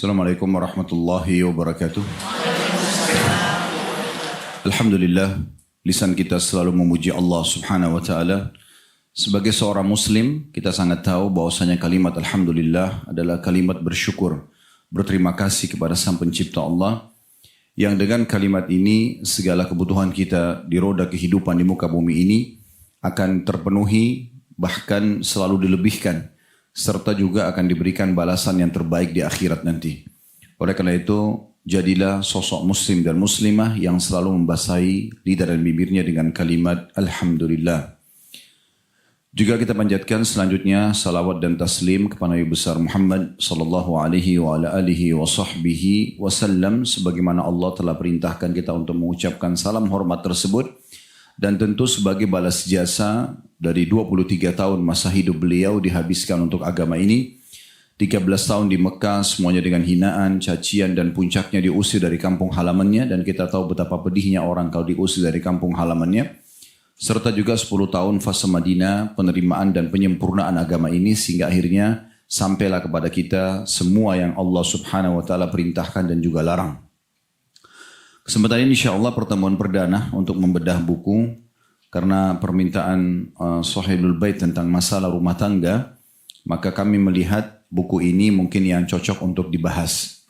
Assalamualaikum warahmatullahi wabarakatuh. Alhamdulillah, lisan kita selalu memuji Allah subhanahu wa ta'ala. Sebagai seorang muslim, kita sangat tahu bahwasanya kalimat Alhamdulillah adalah kalimat bersyukur, berterima kasih kepada Sang Pencipta Allah, yang dengan kalimat ini segala kebutuhan kita di roda kehidupan di muka bumi ini akan terpenuhi, bahkan selalu dilebihkan, serta juga akan diberikan balasan yang terbaik di akhirat nanti. Oleh karena itu, jadilah sosok muslim dan muslimah yang selalu membasahi lidah dan bibirnya dengan kalimat Alhamdulillah. Juga kita panjatkan selanjutnya salawat dan taslim kepada Nabi besar Muhammad sallallahu alaihi wa ala alihi wa sahbihi wasallam, sebagaimana Allah telah perintahkan kita untuk mengucapkan salam hormat tersebut. Dan tentu sebagai balas jasa dari 23 tahun masa hidup beliau dihabiskan untuk agama ini. 13 tahun di Mekah semuanya dengan hinaan, cacian dan puncaknya diusir dari kampung halamannya. Dan kita tahu betapa pedihnya orang kalau diusir dari kampung halamannya. Serta juga 10 tahun fase Madinah, penerimaan dan penyempurnaan agama ini. Sehingga akhirnya sampailah kepada kita semua yang Allah subhanahu wa ta'ala perintahkan dan juga larang. Kesempatan ini insyaAllah pertemuan perdana untuk membedah buku. Karena permintaan Sahibul Bait tentang masalah rumah tangga, maka kami melihat buku ini mungkin yang cocok untuk dibahas.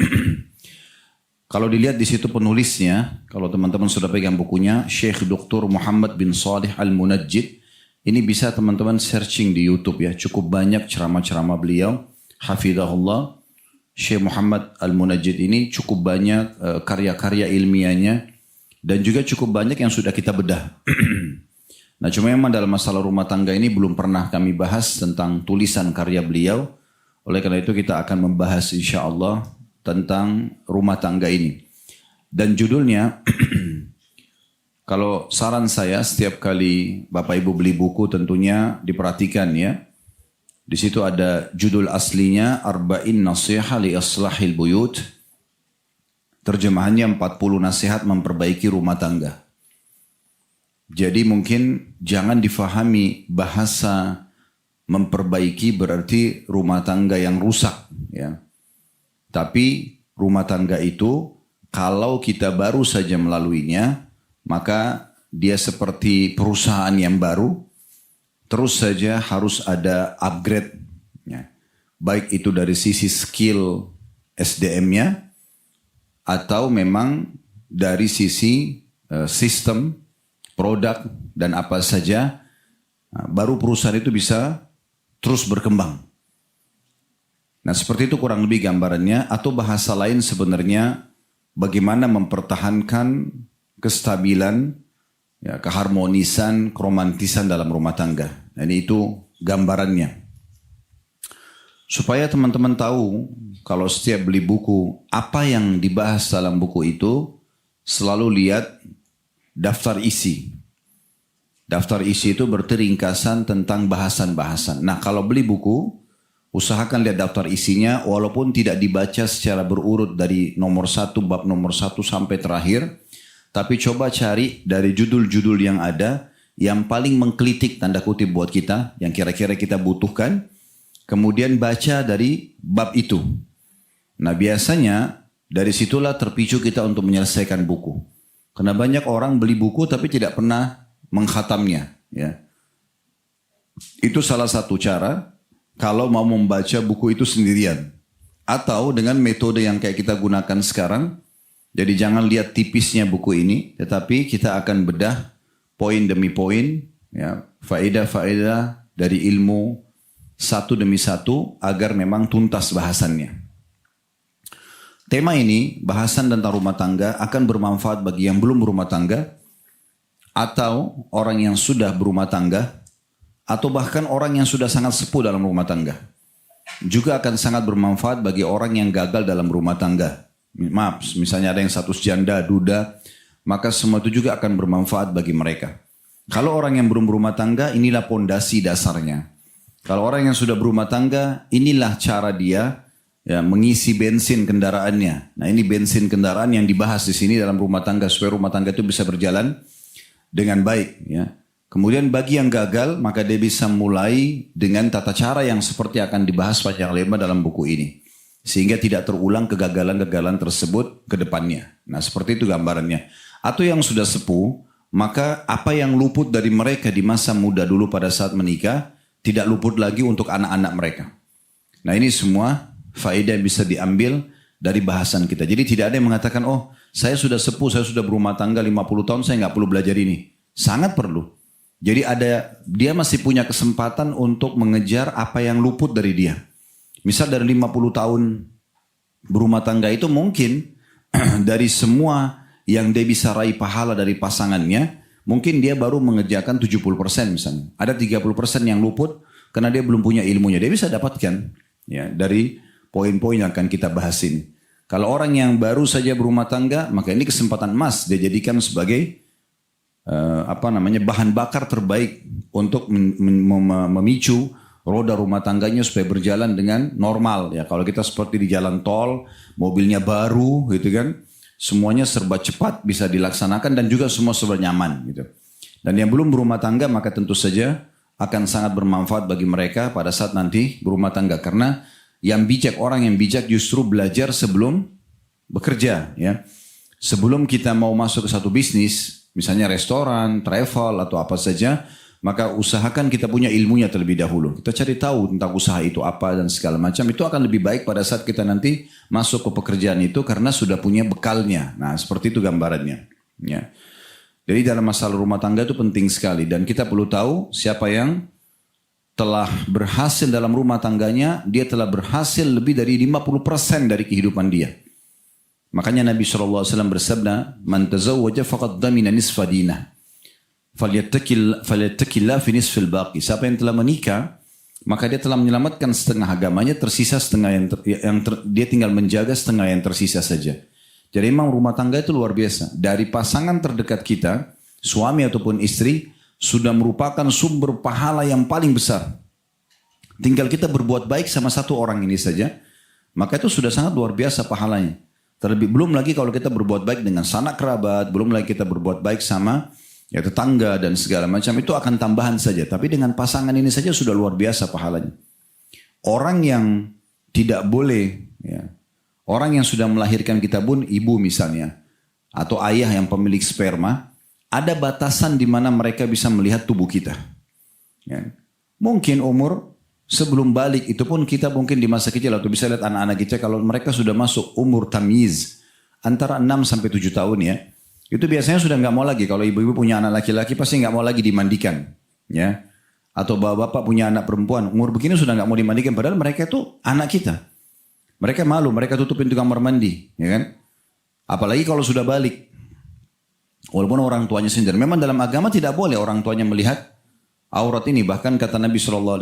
Kalau dilihat di situ penulisnya, kalau teman-teman sudah pegang bukunya, Syekh Dr. Muhammad bin Shalih Al-Munajjid. Ini bisa teman-teman searching di YouTube ya. Cukup banyak ceramah-ceramah beliau. Hafidhahullah. Syekh Muhammad Al-Munajjid ini cukup banyak karya-karya ilmiahnya. Dan juga cukup banyak yang sudah kita bedah. Nah cuma memang dalam masalah rumah tangga ini belum pernah kami bahas tentang tulisan karya beliau. Oleh karena itu kita akan membahas insya Allah tentang rumah tangga ini. Dan judulnya, kalau saran saya setiap kali Bapak Ibu beli buku tentunya diperhatikan ya. Di situ ada judul aslinya Arba'in Nasiha li Islahil Buyut. Terjemahannya 40 nasihat memperbaiki rumah tangga. Jadi mungkin jangan difahami bahasa memperbaiki berarti rumah tangga yang rusak. Ya. Tapi rumah tangga itu kalau kita baru saja melaluinya, maka dia seperti perusahaan yang baru, terus saja harus ada upgrade. Ya. Baik itu dari sisi skill SDM-nya, atau memang dari sisi sistem, produk, dan apa saja, baru perusahaan itu bisa terus berkembang. Nah seperti itu kurang lebih gambarannya, atau bahasa lain sebenarnya bagaimana mempertahankan kestabilan, ya, keharmonisan, keromantisan dalam rumah tangga. Nah ini itu gambarannya. Supaya teman-teman tahu, kalau setiap beli buku, apa yang dibahas dalam buku itu, selalu lihat daftar isi. Daftar isi itu berarti ringkasan tentang bahasan-bahasan. Nah kalau beli buku, usahakan lihat daftar isinya, walaupun tidak dibaca secara berurut dari nomor 1, bab nomor 1 sampai terakhir, tapi coba cari dari judul-judul yang ada, yang paling mengkritik tanda kutip buat kita, yang kira-kira kita butuhkan, kemudian baca dari bab itu. Nah biasanya dari situlah terpicu kita untuk menyelesaikan buku. Karena banyak orang beli buku tapi tidak pernah mengkhatamnya. Ya. Itu salah satu cara kalau mau membaca buku itu sendirian. Atau dengan metode yang kayak kita gunakan sekarang. Jadi jangan lihat tipisnya buku ini, tetapi kita akan bedah poin demi poin, ya, faedah-faedah dari ilmu satu demi satu agar memang tuntas bahasannya. Tema ini, bahasan tentang rumah tangga, akan bermanfaat bagi yang belum berumah tangga, atau orang yang sudah berumah tangga, atau bahkan orang yang sudah sangat sepuh dalam rumah tangga. Juga akan sangat bermanfaat bagi orang yang gagal dalam rumah tangga. Maaf, misalnya ada yang status janda, duda, maka semua itu juga akan bermanfaat bagi mereka. Kalau orang yang belum berumah tangga, inilah pondasi dasarnya. Kalau orang yang sudah berumah tangga, inilah cara dia ya, mengisi bensin kendaraannya. Nah ini bensin kendaraan yang dibahas di sini dalam rumah tangga, supaya rumah tangga itu bisa berjalan dengan baik. Ya. Kemudian bagi yang gagal, maka dia bisa mulai dengan tata cara yang seperti akan dibahas panjang lebar dalam buku ini. Sehingga tidak terulang kegagalan-kegagalan tersebut ke depannya. Nah seperti itu gambarannya. Atau yang sudah sepuh, maka apa yang luput dari mereka di masa muda dulu pada saat menikah, tidak luput lagi untuk anak-anak mereka. Nah ini semua faedah yang bisa diambil dari bahasan kita. Jadi tidak ada yang mengatakan, oh saya sudah sepuh, saya sudah berumah tangga 50 tahun, saya nggak perlu belajar ini. Sangat perlu. Jadi dia masih punya kesempatan untuk mengejar apa yang luput dari dia. Misal dari 50 tahun berumah tangga itu mungkin dari semua yang dia bisa raih pahala dari pasangannya, mungkin dia baru mengerjakan 70% misalnya. Ada 30% yang luput karena dia belum punya ilmunya. Dia bisa dapatkan ya dari poin-poin yang akan kita bahas ini. Kalau orang yang baru saja berumah tangga, maka ini kesempatan emas dia jadikan sebagai bahan bakar terbaik untuk memicu roda rumah tangganya supaya berjalan dengan normal. Ya kalau kita seperti di jalan tol, mobilnya baru gitu kan, semuanya serba cepat bisa dilaksanakan dan juga semua serba nyaman gitu. Dan yang belum berumah tangga maka tentu saja akan sangat bermanfaat bagi mereka pada saat nanti berumah tangga, karena orang yang bijak justru belajar sebelum bekerja ya. Sebelum kita mau masuk ke satu bisnis, misalnya restoran, travel atau apa saja, maka usahakan kita punya ilmunya terlebih dahulu. Kita cari tahu tentang usaha itu apa dan segala macam. Itu akan lebih baik pada saat kita nanti masuk ke pekerjaan itu karena sudah punya bekalnya. Nah seperti itu gambarannya ya. Jadi dalam masalah rumah tangga itu penting sekali. Dan kita perlu tahu siapa yang telah berhasil dalam rumah tangganya, dia telah berhasil lebih dari 50% dari kehidupan dia. Makanya Nabi SAW bersabda, "Man tazawwaja faqad damina nisfa dinah. Falyattaqillah fi nisfil baqi." Siapa yang telah menikah, maka dia telah menyelamatkan setengah agamanya, tersisa setengah dia tinggal menjaga setengah yang tersisa saja. Jadi memang rumah tangga itu luar biasa. Dari pasangan terdekat kita, suami ataupun istri, sudah merupakan sumber pahala yang paling besar. Tinggal kita berbuat baik sama satu orang ini saja, maka itu sudah sangat luar biasa pahalanya. Terlebih belum lagi kalau kita berbuat baik dengan sanak kerabat, belum lagi kita berbuat baik sama ya tetangga dan segala macam, itu akan tambahan saja. Tapi dengan pasangan ini saja sudah luar biasa pahalanya. Orang yang tidak boleh, ya, orang yang sudah melahirkan kita pun, ibu misalnya, atau ayah yang pemilik sperma, ada batasan di mana mereka bisa melihat tubuh kita. Ya. Mungkin umur sebelum balik itu pun kita mungkin di masa kecil atau bisa lihat anak-anak kita kalau mereka sudah masuk umur tamyiz antara 6 sampai 7 tahun ya. Itu biasanya sudah nggak mau lagi, kalau ibu-ibu punya anak laki-laki pasti nggak mau lagi dimandikan, ya. Atau bapak-bapak punya anak perempuan umur begini sudah nggak mau dimandikan, padahal mereka itu anak kita. Mereka malu, mereka tutup pintu kamar mandi, ya kan? Apalagi kalau sudah balik. Walaupun orang tuanya sendiri. Memang dalam agama tidak boleh orang tuanya melihat aurat ini. Bahkan kata Nabi SAW,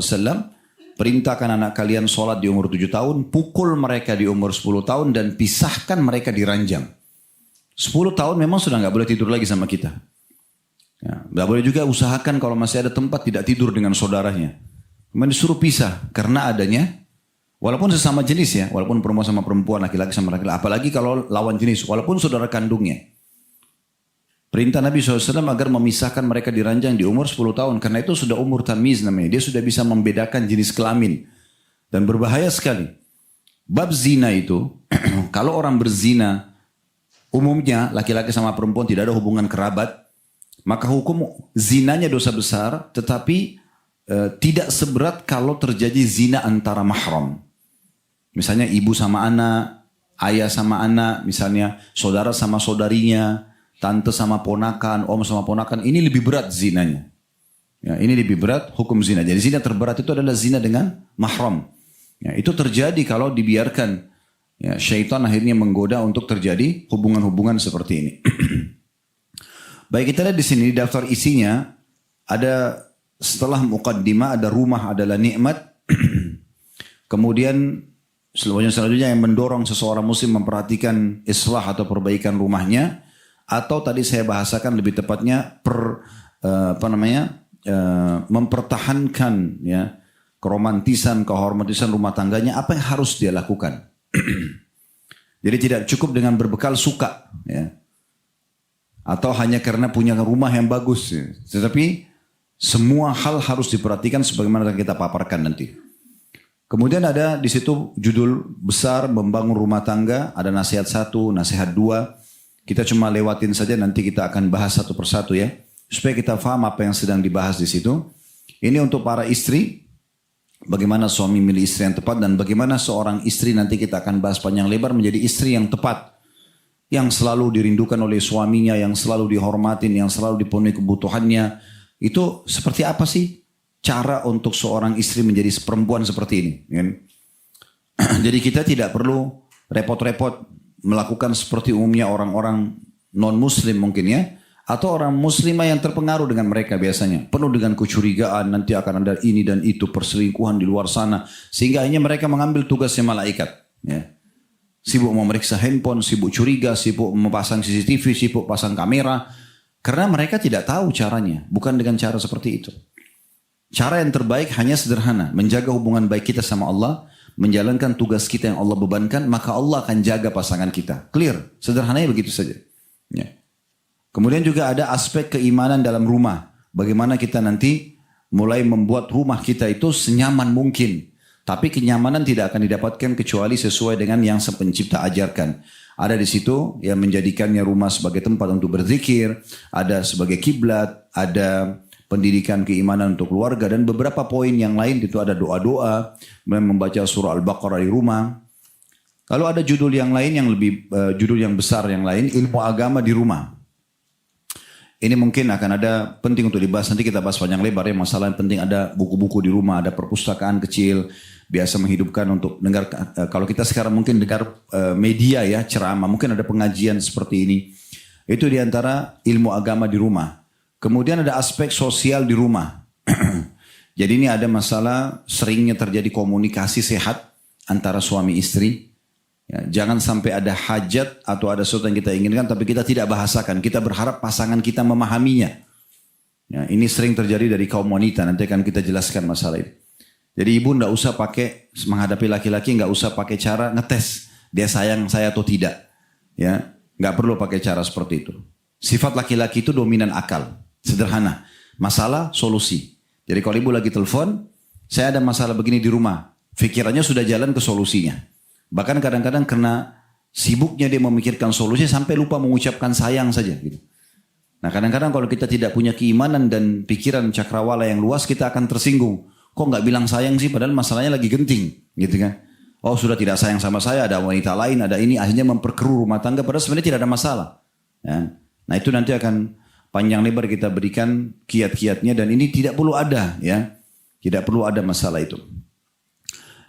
perintahkan anak kalian sholat di umur 7 tahun, pukul mereka di umur 10 tahun, dan pisahkan mereka di ranjang. 10 tahun memang sudah nggak boleh tidur lagi sama kita. Ya, nggak boleh juga usahakan kalau masih ada tempat tidak tidur dengan saudaranya. Memang disuruh pisah karena adanya, walaupun sesama jenis ya, walaupun perempuan sama perempuan, laki-laki sama laki-laki, apalagi kalau lawan jenis, walaupun saudara kandungnya. Perintah Nabi SAW agar memisahkan mereka di ranjang di umur 10 tahun. Karena itu sudah umur tamiz namanya. Dia sudah bisa membedakan jenis kelamin. Dan berbahaya sekali. Bab zina itu, kalau orang berzina, umumnya laki-laki sama perempuan tidak ada hubungan kerabat, maka hukum zinanya dosa besar, tetapi tidak seberat kalau terjadi zina antara mahram. Misalnya ibu sama anak, ayah sama anak, misalnya saudara sama saudarinya, tante sama ponakan, om sama ponakan, ini lebih berat zinanya. Ya, ini lebih berat hukum zina. Jadi zina terberat itu adalah zina dengan mahram. Ya, itu terjadi kalau dibiarkan. Ya, syaitan akhirnya menggoda untuk terjadi hubungan-hubungan seperti ini. Baik, kita lihat di sini daftar isinya ada setelah muqaddimah ada rumah adalah nikmat. Kemudian selanjutnya yang mendorong seseorang muslim memperhatikan islah atau perbaikan rumahnya. Atau tadi saya bahasakan lebih tepatnya mempertahankan ya keromantisan, kehormatisan rumah tangganya, apa yang harus dia lakukan. Jadi tidak cukup dengan berbekal suka ya. Atau hanya karena punya rumah yang bagus ya. Tetapi semua hal harus diperhatikan sebagaimana kita paparkan nanti. Kemudian ada di situ judul besar membangun rumah tangga, ada nasihat 1, nasihat 2. Kita cuma lewatin saja, nanti kita akan bahas satu persatu ya. Supaya kita paham apa yang sedang dibahas di situ. Ini untuk para istri, bagaimana suami milih istri yang tepat dan bagaimana seorang istri nanti kita akan bahas panjang lebar menjadi istri yang tepat. Yang selalu dirindukan oleh suaminya, yang selalu dihormatin, yang selalu dipenuhi kebutuhannya. Itu seperti apa sih cara untuk seorang istri menjadi perempuan seperti ini? Jadi kita tidak perlu repot-repot melakukan seperti umumnya orang-orang non-muslim mungkin ya. Atau orang muslimah yang terpengaruh dengan mereka biasanya. Penuh dengan kecurigaan, nanti akan ada ini dan itu, perselingkuhan di luar sana. Sehingga akhirnya mereka mengambil tugasnya malaikat. Ya. Sibuk memeriksa handphone, sibuk curiga, sibuk memasang CCTV, sibuk pasang kamera. Karena mereka tidak tahu caranya. Bukan dengan cara seperti itu. Cara yang terbaik hanya sederhana. Menjaga hubungan baik kita sama Allah. Menjalankan tugas kita yang Allah bebankan. Maka Allah akan jaga pasangan kita. Clear. Sederhananya begitu saja. Ya. Kemudian juga ada aspek keimanan dalam rumah. Bagaimana kita nanti mulai membuat rumah kita itu senyaman mungkin. Tapi kenyamanan tidak akan didapatkan kecuali sesuai dengan yang Sang Pencipta ajarkan. Ada di situ yang menjadikannya rumah sebagai tempat untuk berzikir. Ada sebagai kiblat. Ada pendidikan keimanan untuk keluarga. Dan beberapa poin yang lain itu ada doa-doa. Membaca surah Al-Baqarah di rumah. Lalu ada judul yang lain yang lebih, judul yang besar yang lain. Ilmu agama di rumah. Ini mungkin akan ada penting untuk dibahas. Nanti kita bahas panjang lebar ya. Masalah yang penting ada buku-buku di rumah, ada perpustakaan kecil. Biasa menghidupkan untuk dengar. Kalau kita sekarang mungkin dengar media ya, ceramah. Mungkin ada pengajian seperti ini. Itu diantara ilmu agama di rumah. Kemudian ada aspek sosial di rumah. Jadi ini ada masalah seringnya terjadi komunikasi sehat antara suami istri. Ya, jangan sampai ada hajat atau ada sesuatu yang kita inginkan tapi kita tidak bahasakan. Kita berharap pasangan kita memahaminya. Ya, ini sering terjadi dari kaum wanita. Nanti akan kita jelaskan masalah ini. Jadi ibu tidak usah pakai menghadapi laki-laki, nggak usah pakai cara ngetes dia sayang saya atau tidak. Ya, nggak perlu pakai cara seperti itu. Sifat laki-laki itu dominan akal, sederhana. Masalah solusi. Jadi kalau ibu lagi telepon, saya ada masalah begini di rumah, pikirannya sudah jalan ke solusinya. Bahkan kadang-kadang karena sibuknya dia memikirkan solusi sampai lupa mengucapkan sayang saja gitu. Nah kadang-kadang kalau kita tidak punya keimanan dan pikiran cakrawala yang luas kita akan tersinggung. Kok nggak bilang sayang sih padahal masalahnya lagi genting gitu kan. Oh sudah tidak sayang sama saya, ada wanita lain, ada ini, akhirnya memperkeruh rumah tangga padahal sebenarnya tidak ada masalah. Ya. Nah itu nanti akan panjang lebar kita berikan kiat-kiatnya dan ini tidak perlu ada ya. Tidak perlu ada masalah itu.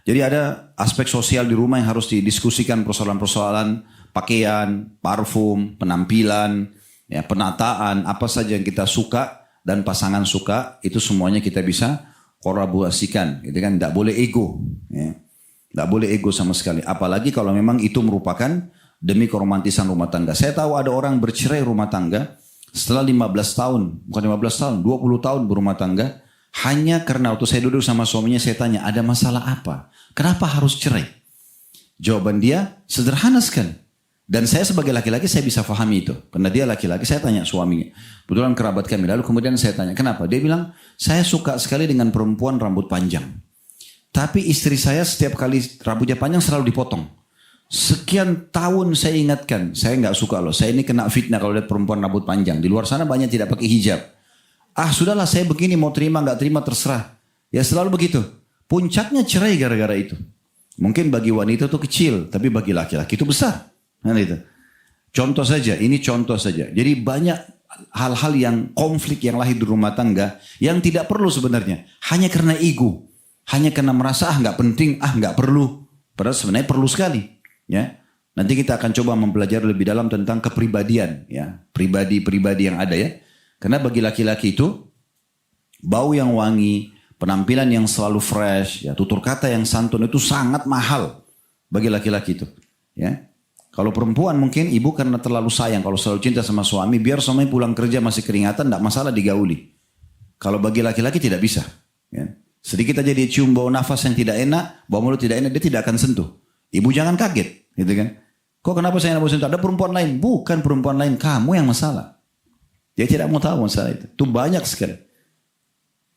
Jadi ada aspek sosial di rumah yang harus didiskusikan, persoalan-persoalan pakaian, parfum, penampilan, ya, penataan, apa saja yang kita suka dan pasangan suka, itu semuanya kita bisa kolaborasikan, gitu kan? Tidak boleh ego, ya. Tidak boleh ego sama sekali. Apalagi kalau memang itu merupakan demi keromantisan rumah tangga. Saya tahu ada orang bercerai rumah tangga setelah 15 tahun, bukan 15 tahun, 20 tahun berumah tangga. Hanya karena waktu saya duduk sama suaminya saya tanya, ada masalah apa? Kenapa harus cerai? Jawaban dia sederhana sekali. Dan saya sebagai laki-laki saya bisa pahami itu. Karena dia laki-laki, saya tanya suaminya. Kebetulan kerabat kami. Lalu kemudian saya tanya, kenapa? Dia bilang, saya suka sekali dengan perempuan rambut panjang. Tapi istri saya setiap kali rambutnya panjang selalu dipotong. Sekian tahun saya ingatkan, saya nggak suka loh. Saya ini kena fitnah kalau lihat perempuan rambut panjang. Di luar sana banyak tidak pakai hijab. Ah sudahlah saya begini mau terima nggak terima terserah. Ya selalu begitu. Puncaknya cerai gara-gara itu. Mungkin bagi wanita itu kecil, tapi bagi laki-laki itu besar. Nah, itu. Contoh saja, ini contoh saja. Jadi banyak hal-hal yang konflik yang lahir di rumah tangga yang tidak perlu sebenarnya. Hanya karena ego. Hanya karena merasa nggak penting, nggak perlu. Padahal sebenarnya perlu sekali. Ya. Nanti kita akan coba mempelajari lebih dalam tentang kepribadian. Ya. Pribadi-pribadi yang ada ya. Karena bagi laki-laki itu, bau yang wangi, penampilan yang selalu fresh, ya, tutur kata yang santun itu sangat mahal bagi laki-laki itu. Ya. Kalau perempuan mungkin ibu karena terlalu sayang, kalau selalu cinta sama suami, biar suami pulang kerja masih keringatan, tidak masalah digauli. Kalau bagi laki-laki tidak bisa. Ya. Sedikit aja dia cium bau nafas yang tidak enak, bau mulut tidak enak, dia tidak akan sentuh. Ibu jangan kaget, gitu kan? Kok kenapa saya tidak mau sentuh? Ada perempuan lain, bukan perempuan lain, kamu yang masalah. Dia tidak mau tahu masalah itu. Itu banyak sekali.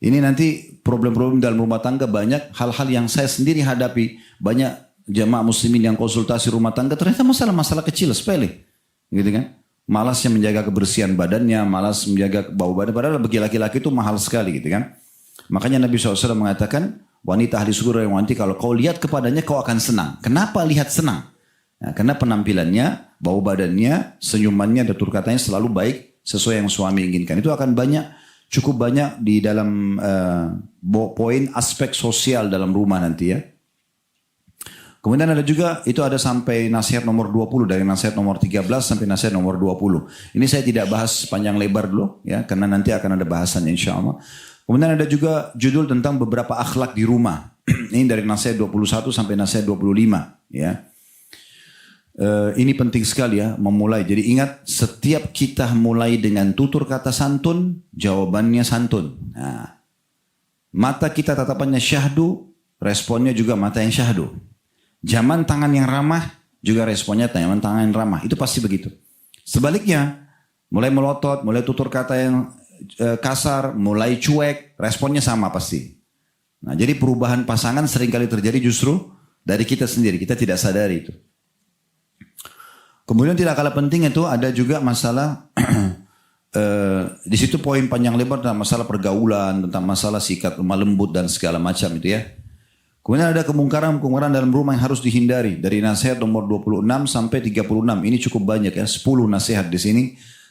Ini nanti problem-problem dalam rumah tangga banyak, hal-hal yang saya sendiri hadapi. Banyak jamaah muslimin yang konsultasi rumah tangga, ternyata masalah-masalah kecil, sepele. Gitu kan? Malasnya menjaga kebersihan badannya, malas menjaga bau badan. Padahal bagi laki-laki itu mahal sekali gitu kan. Makanya Nabi SAW mengatakan, wanita ahli surga yang wanti, kalau kau lihat kepadanya kau akan senang. Kenapa lihat senang? Nah, karena penampilannya, bau badannya, senyumannya, tutur katanya selalu baik sesuai yang suami inginkan. Itu akan cukup banyak di dalam poin aspek sosial dalam rumah nanti ya. Kemudian ada juga, itu ada sampai nasihat nomor 20, dari nasihat nomor 13 sampai nasihat nomor 20. Ini saya tidak bahas panjang lebar dulu, ya, karena nanti akan ada bahasannya insya Allah. Kemudian ada juga judul tentang beberapa akhlak di rumah. Ini dari nasihat 21 sampai nasihat 25. Ya. Ini penting sekali ya, memulai. Jadi ingat, setiap kita mulai dengan tutur kata santun, jawabannya santun. Nah, mata kita tatapannya syahdu, responnya juga mata yang syahdu. Zaman tangan yang ramah, juga responnya zaman tangan yang ramah. Itu pasti begitu. Sebaliknya, mulai melotot, mulai tutur kata yang kasar, mulai cuek, responnya sama pasti. Nah, jadi perubahan pasangan seringkali terjadi justru dari kita sendiri. Kita tidak sadari itu. Kemudian tidak kalah penting itu ada juga masalah, di situ poin panjang lebar tentang masalah pergaulan, tentang masalah sikap lemah lembut dan segala macam itu ya. Kemudian ada kemungkaran-kemungkaran dalam rumah yang harus dihindari. Dari nasihat nomor 26 sampai 36. Ini cukup banyak ya. 10 nasihat di sini.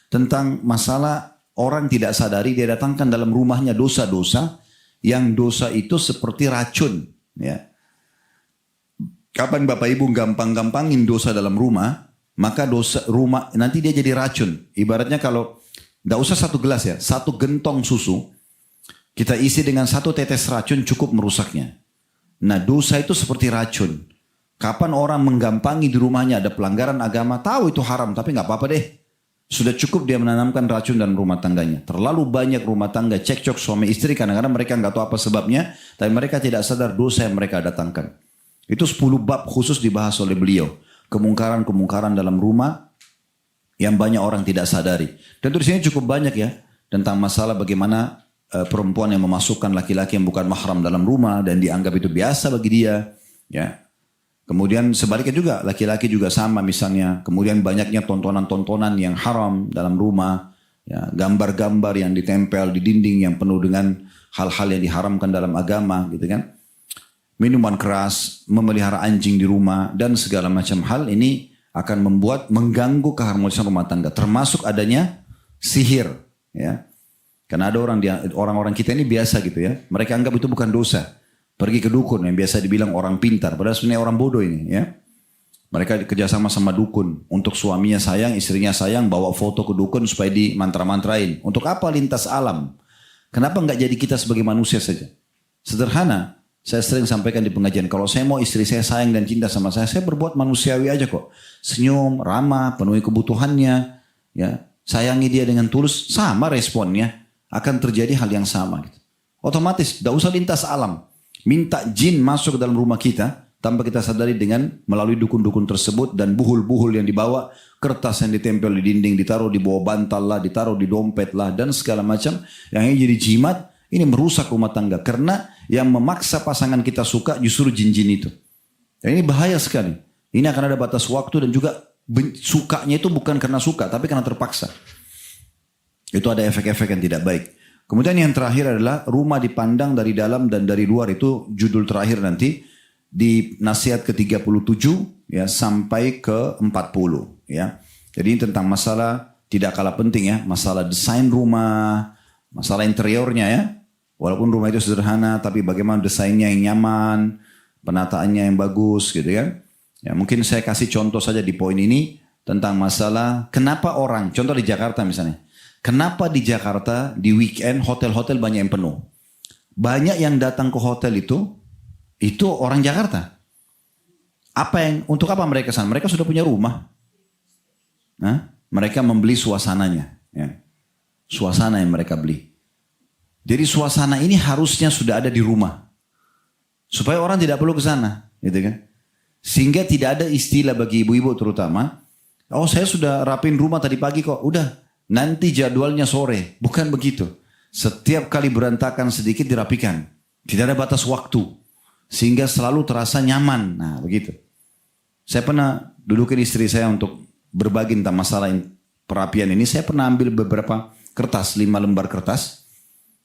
Tentang masalah orang tidak sadari dia datangkan dalam rumahnya dosa-dosa. Yang dosa itu seperti racun. Ya. Kapan Bapak Ibu gampang-gampangin dosa dalam rumah. Maka dosa rumah nanti dia jadi racun. Ibaratnya kalau tidak usah 1 gelas ya. 1 gentong susu. Kita isi dengan 1 tetes racun cukup merusaknya. Nah, dosa itu seperti racun. Kapan orang menggampangi di rumahnya ada pelanggaran agama, tahu itu haram, tapi nggak apa-apa deh. Sudah cukup dia menanamkan racun dalam rumah tangganya. Terlalu banyak rumah tangga cekcok suami istri, kadang-kadang mereka nggak tahu apa sebabnya, tapi mereka tidak sadar dosa yang mereka datangkan. Itu 10 bab khusus dibahas oleh beliau. Kemungkaran-kemungkaran dalam rumah yang banyak orang tidak sadari. Tentu di sini cukup banyak ya, tentang masalah bagaimana perempuan yang memasukkan laki-laki yang bukan mahram dalam rumah dan dianggap itu biasa bagi dia, ya. Kemudian sebaliknya juga laki-laki juga sama misalnya. Kemudian banyaknya tontonan-tontonan yang haram dalam rumah, ya, gambar-gambar yang ditempel di dinding yang penuh dengan hal-hal yang diharamkan dalam agama, gitu kan. Minuman keras, memelihara anjing di rumah dan segala macam hal ini akan mengganggu keharmonisan rumah tangga, termasuk adanya sihir, ya. Karena ada orang-orang kita ini biasa gitu ya. Mereka anggap itu bukan dosa. Pergi ke dukun yang biasa dibilang orang pintar. Padahal sebenarnya orang bodoh ini ya. Mereka kerjasama sama dukun. Untuk suaminya sayang, istrinya sayang, bawa foto ke dukun supaya dimantra-mantrain. Untuk apa lintas alam? Kenapa nggak jadi kita sebagai manusia saja? Sederhana. Saya sering sampaikan di pengajian. Kalau saya mau istri saya sayang dan cinta sama saya berbuat manusiawi aja kok. Senyum, ramah, penuhi kebutuhannya. Ya, sayangi dia dengan tulus. Sama responnya. Akan terjadi hal yang sama. Gitu. Otomatis, tidak usah lintas alam. Minta jin masuk ke dalam rumah kita, tanpa kita sadari dengan melalui dukun-dukun tersebut, dan buhul-buhul yang dibawa, kertas yang ditempel di dinding, ditaruh di bawah bantal lah, ditaruh di dompet lah, dan segala macam. Yang ini jadi jimat, ini merusak rumah tangga. Karena yang memaksa pasangan kita suka justru jin-jin itu. Dan ini bahaya sekali. Ini akan ada batas waktu dan juga sukanya itu bukan karena suka, tapi karena terpaksa. Itu ada efek-efek yang tidak baik. Kemudian yang terakhir adalah rumah dipandang dari dalam dan dari luar. Itu judul terakhir nanti di nasihat ke-37 ya sampai ke-40 ya. Jadi ini tentang masalah tidak kalah penting ya, masalah desain rumah, masalah interiornya ya. Walaupun rumah itu sederhana tapi bagaimana desainnya yang nyaman, penataannya yang bagus gitu kan. Ya, mungkin saya kasih contoh saja di poin ini tentang masalah kenapa orang, contoh di Jakarta misalnya. Kenapa di Jakarta di weekend hotel-hotel banyak yang penuh? Banyak yang datang ke hotel itu orang Jakarta. Untuk apa mereka sana? Mereka sudah punya rumah. Nah, mereka membeli suasananya. Ya. Suasana yang mereka beli. Jadi suasana ini harusnya sudah ada di rumah. Supaya orang tidak perlu ke sana. Gitu kan? Sehingga tidak ada istilah bagi ibu-ibu terutama. Oh saya sudah rapin rumah tadi pagi kok. Udah. Nanti jadwalnya sore. Bukan begitu. Setiap kali berantakan sedikit dirapikan. Tidak ada batas waktu. Sehingga selalu terasa nyaman. Nah begitu. Saya pernah dudukin istri saya untuk berbagi tentang masalah perapian ini. Saya pernah ambil beberapa kertas, 5 lembar kertas.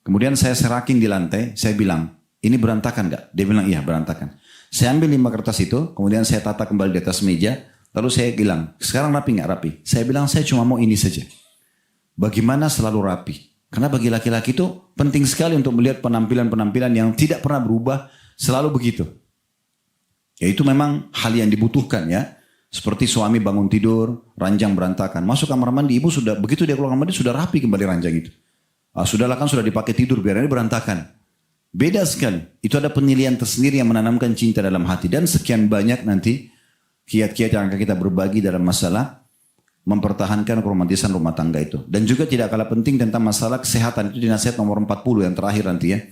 Kemudian saya serakin di lantai. Saya bilang, ini berantakan gak? Dia bilang, iya berantakan. Saya ambil 5 kertas itu. Kemudian saya tata kembali di atas meja. Lalu saya bilang, sekarang rapi gak rapi? Saya bilang, saya cuma mau ini saja. Bagaimana selalu rapi? Karena bagi laki-laki itu penting sekali untuk melihat penampilan-penampilan yang tidak pernah berubah, selalu begitu. Ya itu memang hal yang dibutuhkan ya. Seperti suami bangun tidur, ranjang berantakan. Masuk kamar mandi, ibu sudah, begitu dia keluar kamar mandi, sudah rapi kembali ranjang itu. Sudahlah kan sudah dipakai tidur, biar ini berantakan. Beda sekali. Itu ada penilaian tersendiri yang menanamkan cinta dalam hati. Dan sekian banyak nanti kiat-kiat yang akan kita berbagi dalam masalah mempertahankan keromantisan rumah tangga itu. Dan juga tidak kalah penting tentang masalah kesehatan. Itu di nasihat nomor 40 yang terakhir nanti ya.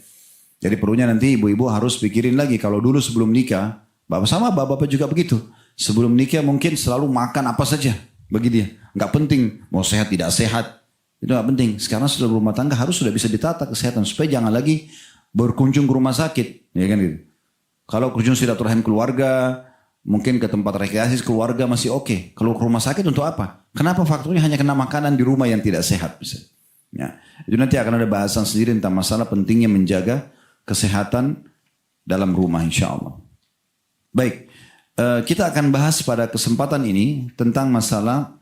Jadi perlunya nanti ibu-ibu harus pikirin lagi. Kalau dulu sebelum nikah, bapak-bapak juga begitu. Sebelum nikah mungkin selalu makan apa saja bagi dia. Nggak penting mau sehat tidak sehat. Itu nggak penting. Sekarang sudah berumah tangga harus sudah bisa ditata kesehatan. Supaya jangan lagi berkunjung ke rumah sakit. Ya kan gitu. Kalau kunjung silaturahim keluarga, mungkin ke tempat rekreasi keluarga masih oke. Kalau ke rumah sakit untuk apa? Kenapa faktornya hanya kena makanan di rumah yang tidak sehat? Ya, itu nanti akan ada bahasan sendiri tentang masalah pentingnya menjaga kesehatan dalam rumah insya Allah. Baik, kita akan bahas pada kesempatan ini tentang masalah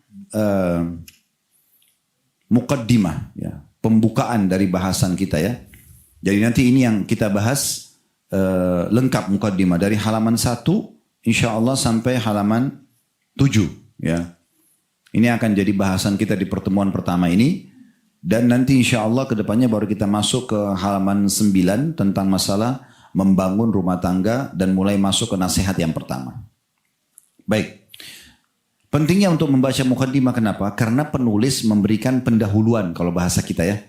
muqaddimah, ya, pembukaan dari bahasan kita ya. Jadi nanti ini yang kita bahas lengkap muqaddimah dari halaman 1 insya Allah sampai halaman 7 ya. Ini akan jadi bahasan kita di pertemuan pertama ini. Dan nanti insya Allah kedepannya baru kita masuk ke halaman 9 tentang masalah membangun rumah tangga dan mulai masuk ke nasihat yang pertama. Baik. Pentingnya untuk membaca muqaddimah kenapa? Karena penulis memberikan pendahuluan kalau bahasa kita ya.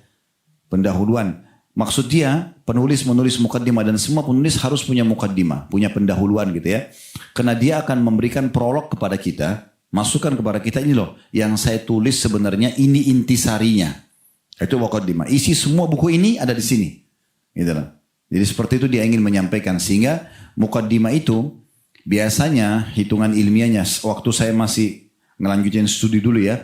Pendahuluan. Maksud dia penulis menulis muqaddimah dan semua penulis harus punya muqaddimah, punya pendahuluan gitu ya. Karena dia akan memberikan prolog kepada kita, masukan kepada kita ini loh, yang saya tulis sebenarnya ini intisarinya. Itu muqaddimah. Isi semua buku ini ada di sini. Gitu loh. Jadi seperti itu dia ingin menyampaikan sehingga muqaddimah itu biasanya hitungan ilmiahnya waktu saya masih ngelanjutin studi dulu ya.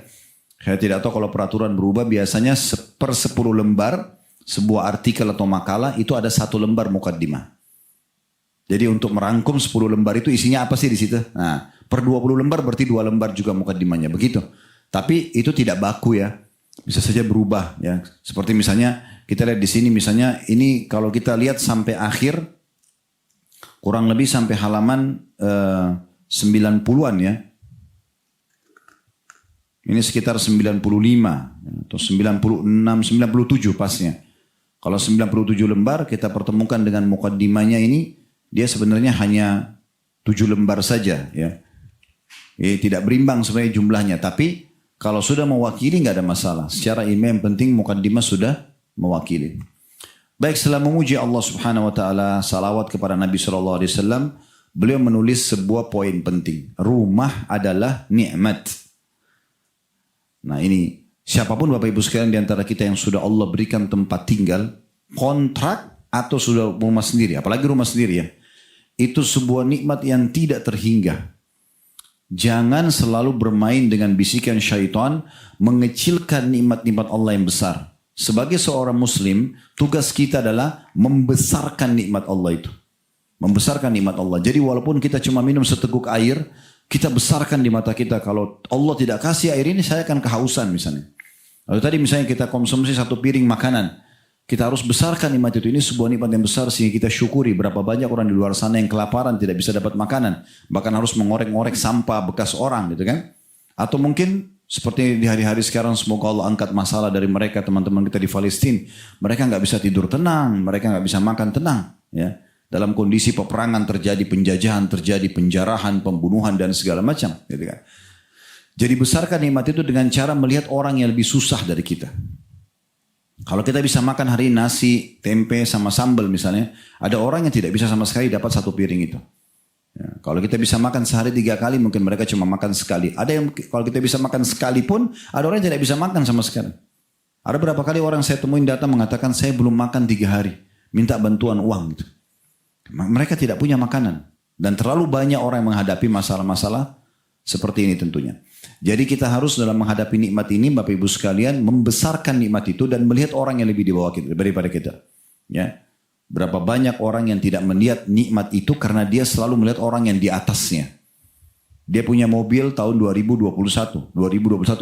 Saya tidak tahu kalau peraturan berubah biasanya per 10 lembar sebuah artikel atau makalah itu ada 1 lembar muqaddimah. Jadi untuk merangkum 10 lembar itu isinya apa sih di situ? Nah, per 20 lembar berarti 2 lembar juga muqaddimahnya begitu. Tapi itu tidak baku ya. Bisa saja berubah ya. Seperti misalnya kita lihat di sini misalnya ini kalau kita lihat sampai akhir kurang lebih sampai halaman 90-an ya. Ini sekitar 95 atau 96, 97 pasnya. Kalau 97 lembar kita pertemukan dengan muqaddimahnya ini, dia sebenarnya hanya 7 lembar saja ya. Tidak berimbang sebenarnya jumlahnya, tapi kalau sudah mewakili nggak ada masalah. Secara ilmiah yang penting muqaddimah sudah mewakili. Baik, setelah memuji Allah Subhanahu wa taala, salawat kepada Nabi sallallahu alaihi wasallam, beliau menulis sebuah poin penting. Rumah adalah nikmat. Nah, ini siapapun Bapak Ibu sekalian di antara kita yang sudah Allah berikan tempat tinggal, kontrak atau sudah rumah sendiri, apalagi rumah sendiri ya. Itu sebuah nikmat yang tidak terhingga. Jangan selalu bermain dengan bisikan syaitan, mengecilkan nikmat-nikmat Allah yang besar. Sebagai seorang muslim, tugas kita adalah membesarkan nikmat Allah itu. Membesarkan nikmat Allah. Jadi walaupun kita cuma minum seteguk air, kita besarkan di mata kita. Kalau Allah tidak kasih air ini, saya akan kehausan misalnya. Lalu tadi misalnya kita konsumsi 1 piring makanan. Kita harus besarkan nikmat itu. Ini sebuah nikmat yang besar sehingga kita syukuri. Berapa banyak orang di luar sana yang kelaparan tidak bisa dapat makanan. Bahkan harus mengorek-ngorek sampah bekas orang gitu kan. Atau mungkin seperti di hari-hari sekarang semoga Allah angkat masalah dari mereka teman-teman kita di Palestina. Mereka nggak bisa tidur tenang. Mereka nggak bisa makan tenang. Ya. Dalam kondisi peperangan terjadi, penjajahan terjadi, penjarahan, pembunuhan dan segala macam. Gitu kan. Jadi besarkan nikmat itu dengan cara melihat orang yang lebih susah dari kita. Kalau kita bisa makan hari nasi, tempe sama sambal misalnya, ada orang yang tidak bisa sama sekali dapat 1 piring itu. Ya, kalau kita bisa makan sehari 3 kali, mungkin mereka cuma makan sekali. Ada yang kalau kita bisa makan sekali pun, ada orang yang tidak bisa makan sama sekali. Ada berapa kali orang saya temuin datang mengatakan saya belum makan 3 hari. Minta bantuan uang gitu. Mereka tidak punya makanan. Dan terlalu banyak orang yang menghadapi masalah-masalah seperti ini tentunya. Jadi kita harus dalam menghadapi nikmat ini, Bapak Ibu sekalian, membesarkan nikmat itu dan melihat orang yang lebih di bawah kita daripada kita. Ya. Berapa banyak orang yang tidak melihat nikmat itu karena dia selalu melihat orang yang di atasnya. Dia punya mobil tahun 2021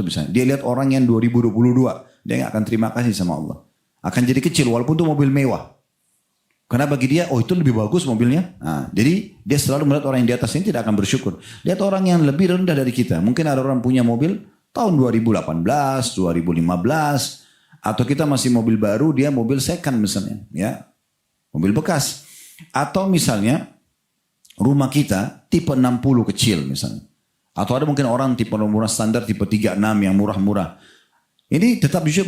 misalnya. Dia lihat orang yang 2022. Dia nggak akan terima kasih sama Allah. Akan jadi kecil walaupun itu mobil mewah. Karena bagi dia, oh itu lebih bagus mobilnya. Nah, jadi dia selalu melihat orang yang di atas ini tidak akan bersyukur. Lihat orang yang lebih rendah dari kita. Mungkin ada orang punya mobil tahun 2018, 2015. Atau kita masih mobil baru, dia mobil second misalnya. Ya, mobil bekas. Atau misalnya rumah kita tipe 60 kecil misalnya. Atau ada mungkin orang tipe rumah standar tipe 36 yang murah-murah. Ini tetap bisa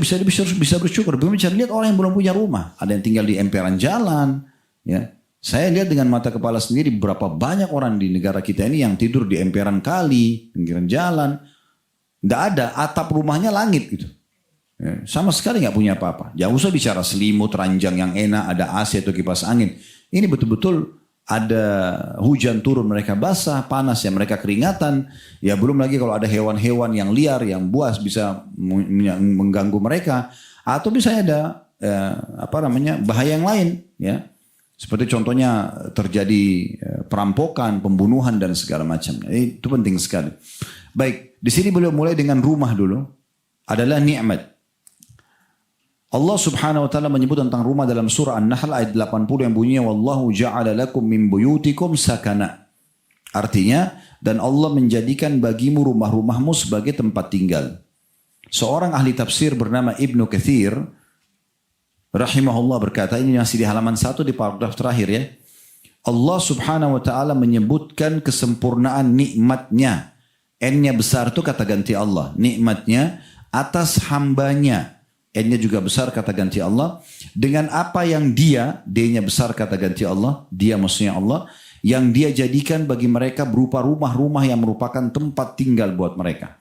bersyukur. Bicara lihat orang yang belum punya rumah. Ada yang tinggal di emperan jalan. Ya. Saya lihat dengan mata kepala sendiri berapa banyak orang di negara kita ini yang tidur di emperan kali, pinggiran jalan. Tidak ada, atap rumahnya langit gitu. Ya. Sama sekali nggak punya apa-apa. Jangan usah bicara selimut, ranjang yang enak, ada AC atau kipas angin. Ini betul-betul ada hujan turun mereka basah, panas ya mereka keringatan. Ya belum lagi kalau ada hewan-hewan yang liar, yang buas bisa mengganggu mereka. Atau misalnya ada bahaya yang lain. Ya, seperti contohnya terjadi perampokan, pembunuhan dan segala macam. Itu penting sekali. Baik, di sini beliau mulai dengan rumah dulu. Adalah nikmat. Allah subhanahu wa ta'ala menyebut tentang rumah dalam surah An-Nahl ayat 80 yang bunyinya Wallahu ja'ala lakum min buyutikum sakana. Artinya, dan Allah menjadikan bagimu rumah-rumahmu sebagai tempat tinggal. Seorang ahli tafsir bernama Ibnu Katsir rahimahullah berkata, ini masih di halaman 1 di paragraf terakhir ya. Allah subhanahu wa ta'ala menyebutkan kesempurnaan nikmatnya. N-nya besar itu kata ganti Allah. Nikmatnya atas hambanya. N-nya juga besar kata ganti Allah. Dengan apa yang dia, D-nya besar kata ganti Allah. Dia maksudnya Allah. Yang dia jadikan bagi mereka berupa rumah-rumah yang merupakan tempat tinggal buat mereka.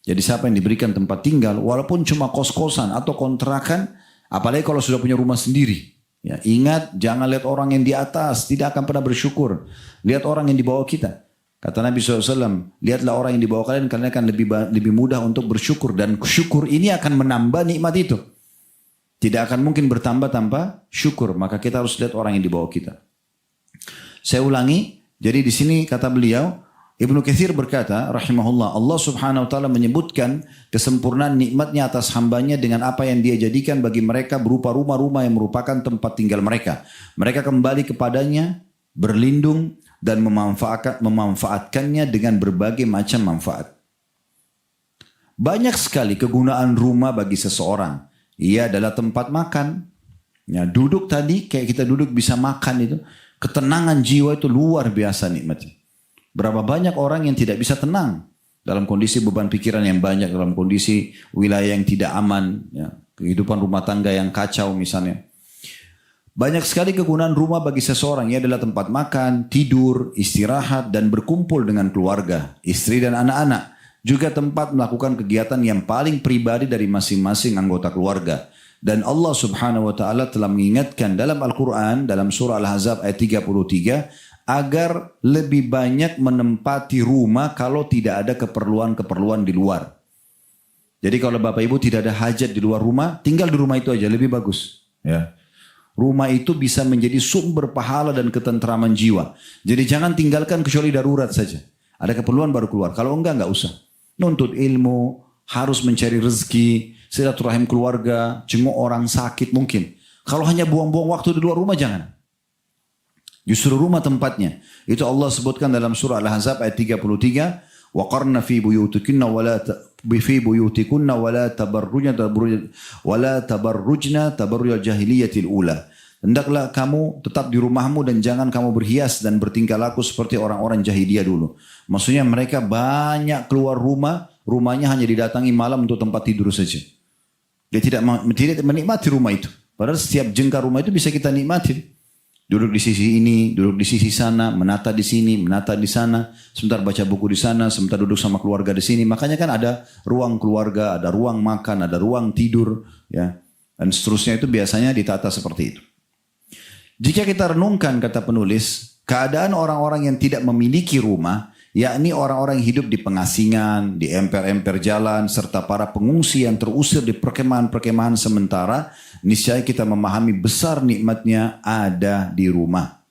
Jadi siapa yang diberikan tempat tinggal, walaupun cuma kos-kosan atau kontrakan, apalagi kalau sudah punya rumah sendiri. Ya, ingat, jangan lihat orang yang di atas, tidak akan pernah bersyukur. Lihat orang yang di bawah kita. Kata Nabi SAW, lihatlah orang yang di bawah kalian akan lebih mudah untuk bersyukur. Dan syukur ini akan menambah nikmat itu. Tidak akan mungkin bertambah tanpa syukur. Maka kita harus lihat orang yang di bawah kita. Saya ulangi, jadi di sini kata beliau, Ibnu Katsir berkata, rahimahullah, Allah subhanahu wa ta'ala menyebutkan kesempurnaan nikmatnya atas hambanya dengan apa yang dia jadikan bagi mereka berupa rumah-rumah yang merupakan tempat tinggal mereka. Mereka kembali kepadanya, berlindung, dan memanfaatkannya dengan berbagai macam manfaat. Banyak sekali kegunaan rumah bagi seseorang. Ia adalah tempat makan. Ya, duduk tadi, kayak kita duduk bisa makan itu. Ketenangan jiwa itu luar biasa nikmatnya. Berapa banyak orang yang tidak bisa tenang. Dalam kondisi beban pikiran yang banyak, dalam kondisi wilayah yang tidak aman. Ya, kehidupan rumah tangga yang kacau misalnya. Banyak sekali kegunaan rumah bagi seseorang. Ia adalah tempat makan, tidur, istirahat, dan berkumpul dengan keluarga, istri dan anak-anak. Juga tempat melakukan kegiatan yang paling pribadi dari masing-masing anggota keluarga. Dan Allah subhanahu wa ta'ala telah mengingatkan dalam Al-Quran, dalam surah Al-Ahzab ayat 33, agar lebih banyak menempati rumah kalau tidak ada keperluan-keperluan di luar. Jadi kalau Bapak Ibu tidak ada hajat di luar rumah, tinggal di rumah itu aja, lebih bagus. Ya. Rumah itu bisa menjadi sumber pahala dan ketentraman jiwa. Jadi jangan tinggalkan kecuali darurat saja. Ada keperluan baru keluar. Kalau enggak usah. Nuntut ilmu, harus mencari rezeki, silaturahim keluarga, jenguk orang sakit mungkin. Kalau hanya buang-buang waktu di luar rumah jangan. Justru rumah tempatnya. Itu Allah sebutkan dalam surah Al-Ahzab ayat 33. وَقَرْنَ فِي بُيُوتِكُنَّ وَلَا تَبَرُّجْنَ تَبَرُّجَ الْجَاهِلِيَّةِ الْأُولَى. Hendaklah kamu tetap di rumahmu dan jangan kamu berhias dan bertingkah laku seperti orang-orang jahiliyah dulu. Maksudnya mereka banyak keluar rumah, rumahnya hanya didatangi malam untuk tempat tidur saja. Dia tidak menikmati rumah itu. Padahal setiap jengkar rumah itu bisa kita nikmati. Duduk di sisi ini, duduk di sisi sana, menata di sini, menata di sana, sebentar baca buku di sana, sebentar duduk sama keluarga di sini. Makanya kan ada ruang keluarga, ada ruang makan, ada ruang tidur, ya. Dan seterusnya itu biasanya ditata seperti itu. Jika kita renungkan, kata penulis, keadaan orang-orang yang tidak memiliki rumah, yakni orang-orang yang hidup di pengasingan, di emper-emper jalan, serta para pengungsi yang terusir di perkemahan-perkemahan sementara, niscaya kita memahami besar nikmatnya ada di rumah.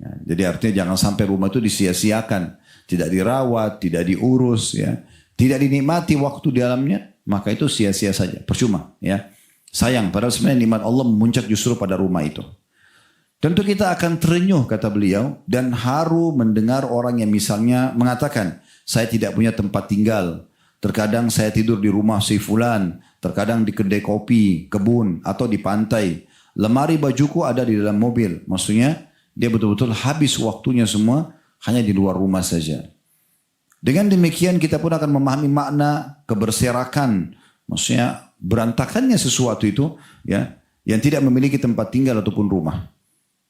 Ya, jadi artinya jangan sampai rumah itu disia-siakan, tidak dirawat, tidak diurus, ya, tidak dinikmati waktu di dalamnya, maka itu sia-sia saja, percuma. Ya. Sayang, padahal sebenarnya nikmat Allah memuncak justru pada rumah itu. Tentu kita akan terenyuh, kata beliau, dan haru mendengar orang yang misalnya mengatakan, saya tidak punya tempat tinggal. Terkadang saya tidur di rumah si fulan, terkadang di kedai kopi, kebun, atau di pantai. Lemari bajuku ada di dalam mobil. Maksudnya, dia betul-betul habis waktunya semua hanya di luar rumah saja. Dengan demikian kita pun akan memahami makna keberserakan. Maksudnya, berantakannya sesuatu itu, ya, yang tidak memiliki tempat tinggal ataupun rumah.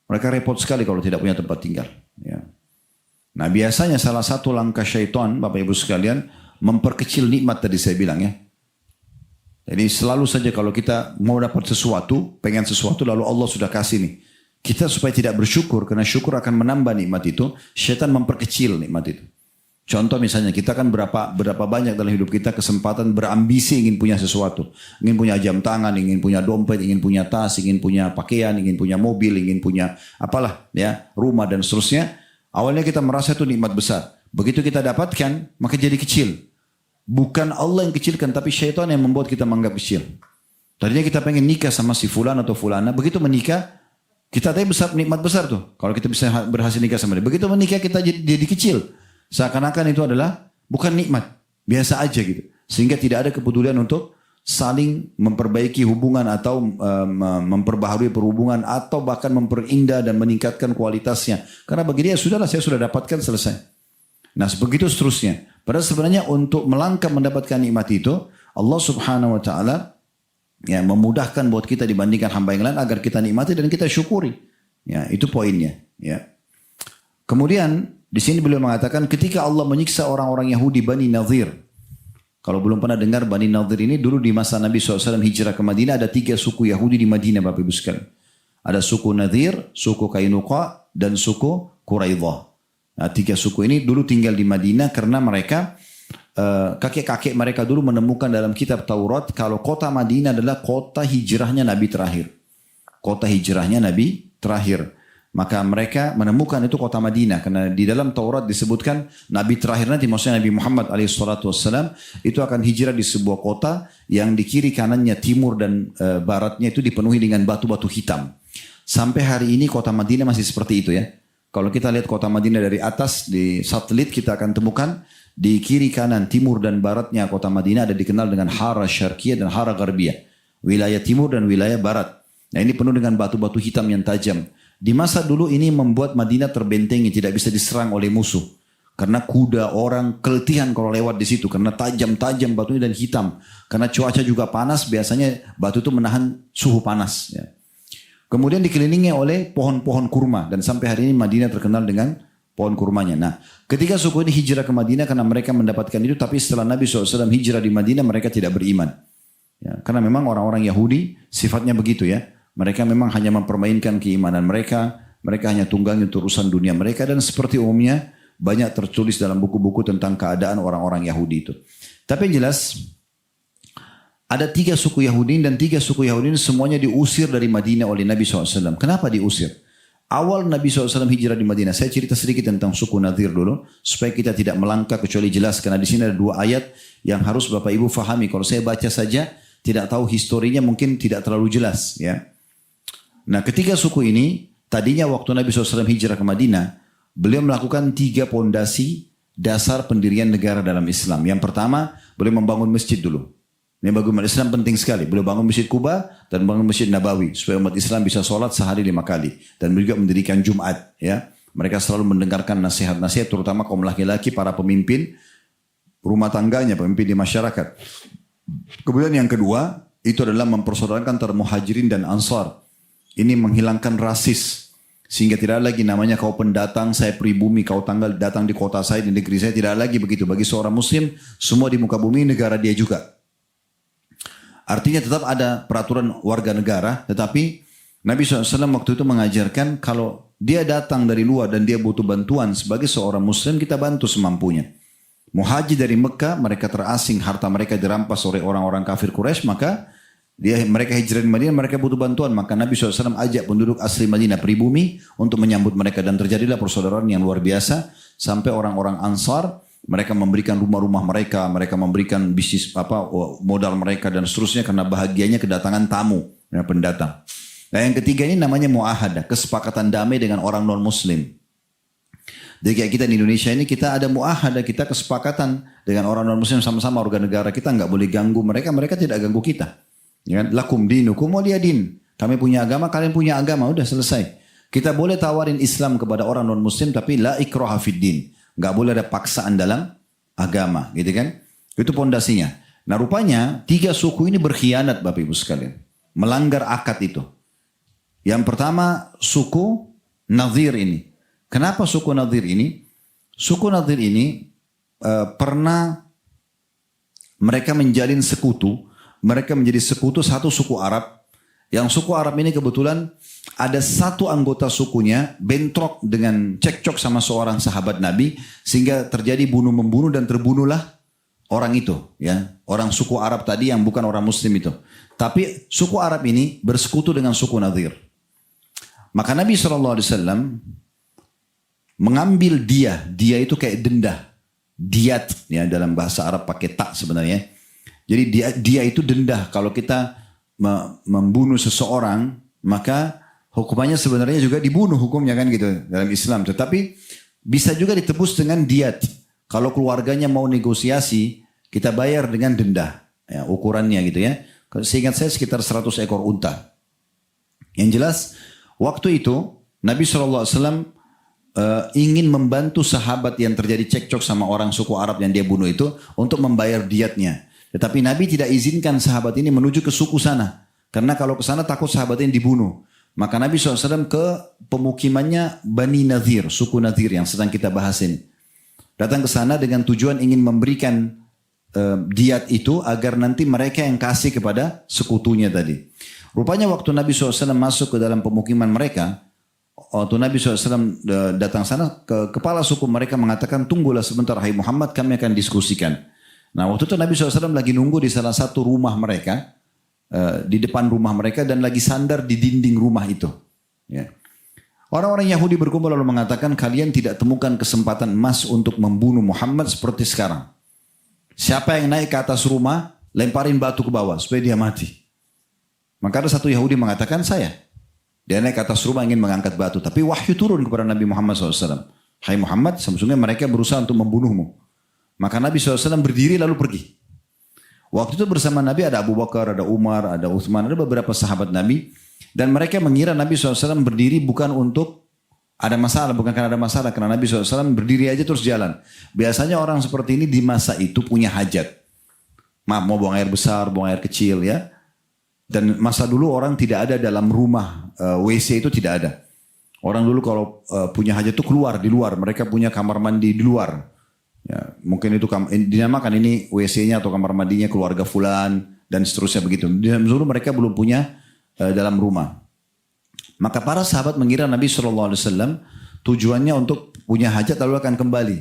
Mereka repot sekali kalau tidak punya tempat tinggal. Ya. Nah biasanya salah satu langkah syaitan, Bapak Ibu sekalian, memperkecil nikmat tadi saya bilang ya. Jadi selalu saja kalau kita mau dapat sesuatu, pengen sesuatu lalu Allah sudah kasih nih. Kita supaya tidak bersyukur, karena syukur akan menambah nikmat itu, syaitan memperkecil nikmat itu. Contoh misalnya kita kan berapa banyak dalam hidup kita kesempatan berambisi ingin punya sesuatu. Ingin punya jam tangan, ingin punya dompet, ingin punya tas, ingin punya pakaian, ingin punya mobil, ingin punya apalah ya, rumah dan seterusnya. Awalnya kita merasa itu nikmat besar. Begitu kita dapatkan, maka jadi kecil. Bukan Allah yang kecilkan, tapi syaitan yang membuat kita menganggap kecil. Tadinya kita pengen nikah sama si fulan atau fulana, begitu menikah, kita tadi besar, nikmat besar tuh. Kalau kita bisa berhasil nikah sama dia. Begitu menikah kita jadi kecil. Seakan-akan itu adalah bukan nikmat, biasa aja gitu. Sehingga tidak ada kepedulian untuk saling memperbaiki hubungan atau memperbaharui perhubungan atau bahkan memperindah dan meningkatkan kualitasnya. Karena bagi dia sudahlah, saya sudah dapatkan, selesai. Nah begitu seterusnya. Padahal sebenarnya untuk melangkah mendapatkan nikmat itu, Allah Subhanahu Wa Taala ya memudahkan buat kita dibandingkan hamba yang lain agar kita nikmati dan kita syukuri. Ya itu poinnya. Ya. Kemudian di sini beliau mengatakan ketika Allah menyiksa orang-orang Yahudi Bani Nadhir. Kalau belum pernah dengar Bani Nadhir ini, dulu di masa Nabi SAW hijrah ke Madinah ada 3 suku Yahudi di Madinah Bapak Ibu sekalian. Ada suku Nadhir, suku Kainuqa, dan suku Quraidah. Nah 3 suku ini dulu tinggal di Madinah karena mereka, kakek-kakek mereka dulu menemukan dalam kitab Taurat kalau kota Madinah adalah kota hijrahnya Nabi terakhir. Kota hijrahnya Nabi terakhir. Maka mereka menemukan itu kota Madinah. Karena di dalam Taurat disebutkan Nabi terakhir nanti, maksudnya Nabi Muhammad SAW, itu akan hijrah di sebuah kota yang di kiri kanannya, timur dan baratnya itu dipenuhi dengan batu-batu hitam. Sampai hari ini kota Madinah masih seperti itu ya. Kalau kita lihat kota Madinah dari atas di satelit, kita akan temukan di kiri kanan, timur dan baratnya kota Madinah ada dikenal dengan Hara Syarqiyah dan Hara Gharbiyah. Wilayah timur dan wilayah barat. Nah ini penuh dengan batu-batu hitam yang tajam. Di masa dulu ini membuat Madinah terbentengi, tidak bisa diserang oleh musuh. Karena kuda orang keletihan kalau lewat di situ, karena tajam-tajam batunya dan hitam. Karena cuaca juga panas, biasanya batu itu menahan suhu panas. Ya. Kemudian dikelilingi oleh pohon-pohon kurma, dan sampai hari ini Madinah terkenal dengan pohon kurmanya. Nah, ketika suku ini hijrah ke Madinah karena mereka mendapatkan itu, tapi setelah Nabi SAW hijrah di Madinah mereka tidak beriman. Ya, karena memang orang-orang Yahudi sifatnya begitu ya. Mereka memang hanya mempermainkan keimanan mereka hanya tunggangi untuk urusan dunia mereka, dan seperti umumnya banyak tertulis dalam buku-buku tentang keadaan orang-orang Yahudi itu. Tapi yang jelas ada 3 suku Yahudi, dan 3 suku Yahudi ini semuanya diusir dari Madinah oleh Nabi SAW. Kenapa diusir? Awal Nabi SAW hijrah di Madinah, saya cerita sedikit tentang suku Nadhir dulu, supaya kita tidak melangkah kecuali jelas, karena di sini ada 2 ayat yang harus Bapak Ibu fahami. Kalau saya baca saja, tidak tahu historinya mungkin tidak terlalu jelas ya. Nah ketika suku ini, tadinya waktu Nabi SAW hijrah ke Madinah, beliau melakukan 3 pondasi dasar pendirian negara dalam Islam. Yang pertama, beliau membangun masjid dulu. Ini bagi umat Islam penting sekali. Beliau bangun masjid Kuba dan bangun masjid Nabawi, supaya umat Islam bisa sholat sehari 5 kali. Dan beliau juga mendirikan Jumat. Ya. Mereka selalu mendengarkan nasihat-nasihat, terutama kaum laki-laki, para pemimpin rumah tangganya, pemimpin di masyarakat. Kemudian yang kedua, itu adalah mempersaudarakan antara muhajirin dan ansar. Ini menghilangkan rasis. Sehingga tidak ada lagi namanya kau pendatang, saya pribumi, kau datang di kota saya, di negeri saya. Tidak ada lagi begitu. Bagi seorang muslim, semua di muka bumi negara dia juga. Artinya tetap ada peraturan warga negara, tetapi Nabi SAW waktu itu mengajarkan kalau dia datang dari luar dan dia butuh bantuan sebagai seorang muslim, kita bantu semampunya. Muhajir dari Mekah, mereka terasing, harta mereka dirampas oleh orang-orang kafir Quraisy, maka mereka hijrah di Madinah, mereka butuh bantuan. Maka Nabi SAW ajak penduduk asli Madinah pribumi untuk menyambut mereka. Dan terjadilah persaudaraan yang luar biasa. Sampai orang-orang Ansar, mereka memberikan rumah-rumah mereka, mereka memberikan bisnis modal mereka dan seterusnya. Karena bahagianya kedatangan tamu, pendatang. Nah yang ketiga ini namanya mu'ahadah, kesepakatan damai dengan orang non-muslim. Jadi kayak kita di Indonesia ini kita ada mu'ahadah, kita kesepakatan dengan orang non-muslim sama-sama warga negara. Kita nggak boleh ganggu mereka, mereka tidak ganggu kita. Ya, lakum dinukum waliyadin. Kami punya agama, kalian punya agama, udah selesai. Kita boleh tawarin Islam kepada orang non-muslim, tapi la ikraha fid din. Nggak boleh ada paksaan dalam agama, gitu kan? Itu pondasinya. Nah rupanya 3 suku ini berkhianat Bapak Ibu sekalian. Melanggar akad itu. Yang pertama suku Nadhir ini. Kenapa suku Nadhir ini? Suku Nadhir ini pernah mereka menjalin sekutu. Mereka menjadi sekutu satu suku Arab. Yang suku Arab ini kebetulan ada satu anggota sukunya bentrok dengan cekcok sama seorang sahabat Nabi. Sehingga terjadi bunuh-membunuh dan terbunuhlah orang itu. Ya, orang suku Arab tadi yang bukan orang muslim itu. Tapi suku Arab ini bersekutu dengan suku Nadhir. Maka Nabi SAW mengambil dia itu kayak denda, diat ya dalam bahasa Arab pakai tak sebenarnya. Jadi dia itu denda. Kalau kita membunuh seseorang, maka hukumannya sebenarnya juga dibunuh hukumnya kan gitu dalam Islam. Tetapi bisa juga ditebus dengan diat. Kalau keluarganya mau negosiasi, kita bayar dengan denda. Ya, ukurannya gitu ya. Seingat saya sekitar 100 ekor unta. Yang jelas waktu itu Nabi SAW ingin membantu sahabat yang terjadi cekcok sama orang suku Arab yang dia bunuh itu untuk membayar diatnya. Tetapi Nabi tidak izinkan sahabat ini menuju ke suku sana. Karena kalau ke sana takut sahabat ini dibunuh. Maka Nabi SAW ke pemukimannya Bani Nadhir, suku Nadhir yang sedang kita bahas ini. Datang ke sana dengan tujuan ingin memberikan diat itu agar nanti mereka yang kasih kepada sekutunya tadi. Rupanya waktu Nabi SAW masuk ke dalam pemukiman mereka, waktu Nabi SAW datang sana, kepala suku mereka mengatakan, tunggulah sebentar hai Muhammad, kami akan diskusikan. Nah waktu itu Nabi SAW lagi nunggu di salah satu rumah mereka, di depan rumah mereka dan lagi sandar di dinding rumah itu. Ya. Orang-orang Yahudi berkumpul lalu mengatakan, kalian tidak temukan kesempatan emas untuk membunuh Muhammad seperti sekarang. Siapa yang naik ke atas rumah, lemparin batu ke bawah supaya dia mati. Maka ada satu Yahudi mengatakan, saya. Dia naik ke atas rumah ingin mengangkat batu. Tapi wahyu turun kepada Nabi Muhammad SAW. Hai Muhammad, sesungguhnya mereka berusaha untuk membunuhmu. Maka Nabi SAW berdiri lalu pergi. Waktu itu bersama Nabi ada Abu Bakar, ada Umar, ada Uthman, ada beberapa sahabat Nabi. Dan mereka mengira Nabi SAW berdiri bukan untuk ada masalah, bukan karena ada masalah. Karena Nabi SAW berdiri aja terus jalan. Biasanya orang seperti ini di masa itu punya hajat. Maaf, mau buang air besar, buang air kecil ya. Dan masa dulu orang tidak ada dalam rumah, WC itu tidak ada. Orang dulu kalau punya hajat itu keluar, di luar. Mereka punya kamar mandi di luar. Ya, mungkin itu dinamakan ini WC-nya atau kamar mandinya keluarga fulan dan seterusnya begitu. Dulu mereka belum punya dalam rumah. Maka para sahabat mengira Nabi SAW tujuannya untuk punya hajat lalu akan kembali.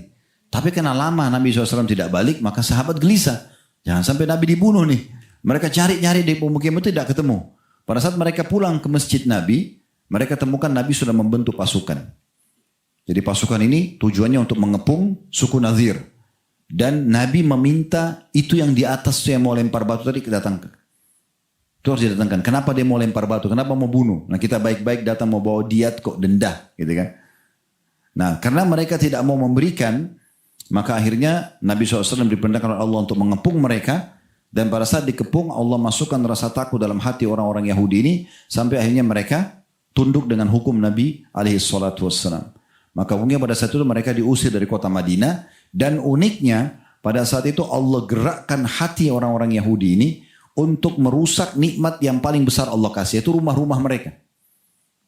Tapi karena lama Nabi SAW tidak balik, maka sahabat gelisah. Jangan sampai Nabi dibunuh nih. Mereka cari-cari di pemukiman itu tidak ketemu. Pada saat mereka pulang ke masjid Nabi, mereka temukan Nabi sudah membentuk pasukan. Jadi pasukan ini tujuannya untuk mengepung suku Nadhir. Dan Nabi meminta itu yang di atas yang mau lempar batu tadi datang. Itu harus didatangkan. Kenapa dia mau lempar batu? Kenapa mau bunuh? Nah kita baik-baik datang mau bawa diat kok denda. Gitu kan. Nah karena mereka tidak mau memberikan, maka akhirnya Nabi SAW diperintahkan oleh Allah untuk mengepung mereka. Dan pada saat dikepung Allah masukkan rasa takut dalam hati orang-orang Yahudi ini. Sampai akhirnya mereka tunduk dengan hukum Nabi SAW. Maka mungkin pada saat itu mereka diusir dari kota Madinah. Dan uniknya pada saat itu Allah gerakkan hati orang-orang Yahudi ini untuk merusak nikmat yang paling besar Allah kasih. Yaitu rumah-rumah mereka.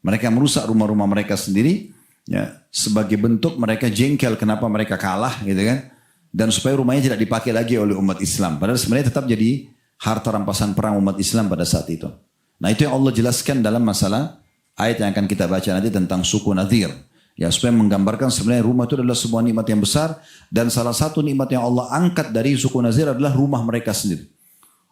Mereka merusak rumah-rumah mereka sendiri, ya, sebagai bentuk mereka jengkel kenapa mereka kalah, gitu kan? Dan supaya rumahnya tidak dipakai lagi oleh umat Islam. Padahal sebenarnya tetap jadi harta rampasan perang umat Islam pada saat itu. Nah itu yang Allah jelaskan dalam masalah ayat yang akan kita baca nanti tentang suku Nadir. Ya, supaya menggambarkan sebenarnya rumah itu adalah sebuah nikmat yang besar. Dan salah satu nikmat yang Allah angkat dari suku Nadir adalah rumah mereka sendiri.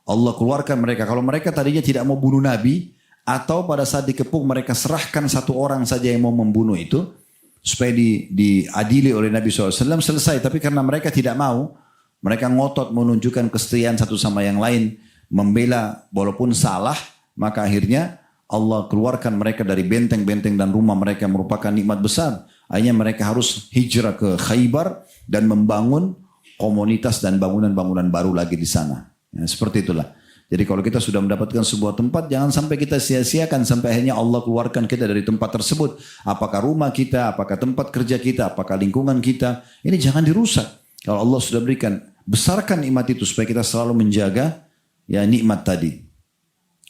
Allah keluarkan mereka. Kalau mereka tadinya tidak mau bunuh Nabi, atau pada saat dikepung mereka serahkan satu orang saja yang mau membunuh itu, supaya diadili oleh Nabi SAW, selesai. Tapi karena mereka tidak mau, mereka ngotot menunjukkan kesetiaan satu sama yang lain, membela walaupun salah, maka akhirnya Allah keluarkan mereka dari benteng-benteng dan rumah mereka yang merupakan nikmat besar. Akhirnya mereka harus hijrah ke Khaybar dan membangun komunitas dan bangunan-bangunan baru lagi di sana. Ya, seperti itulah. Jadi kalau kita sudah mendapatkan sebuah tempat, jangan sampai kita sia-siakan sampai akhirnya Allah keluarkan kita dari tempat tersebut. Apakah rumah kita, apakah tempat kerja kita, apakah lingkungan kita. Ini jangan dirusak. Kalau Allah sudah berikan, besarkan nikmat itu supaya kita selalu menjaga ya nikmat tadi.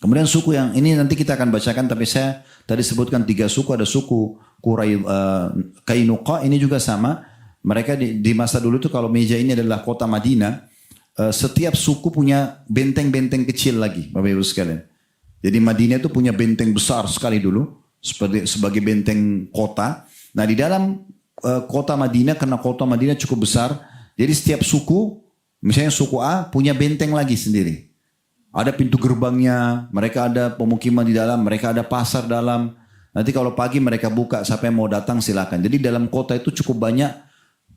Kemudian suku yang ini nanti kita akan bacakan, tapi saya tadi sebutkan 3 suku, ada suku Kainuqa, ini juga sama. Mereka di masa dulu itu kalau meja ini adalah kota Madinah, setiap suku punya benteng-benteng kecil lagi, Bapak Ibu sekalian. Jadi Madinah itu punya benteng besar sekali dulu, sebagai benteng kota. Nah di dalam kota Madinah, karena kota Madinah cukup besar, jadi setiap suku, misalnya suku A punya benteng lagi sendiri. Ada pintu gerbangnya, mereka ada pemukiman di dalam, mereka ada pasar dalam. Nanti kalau pagi mereka buka, siapa yang mau datang silakan. Jadi dalam kota itu cukup banyak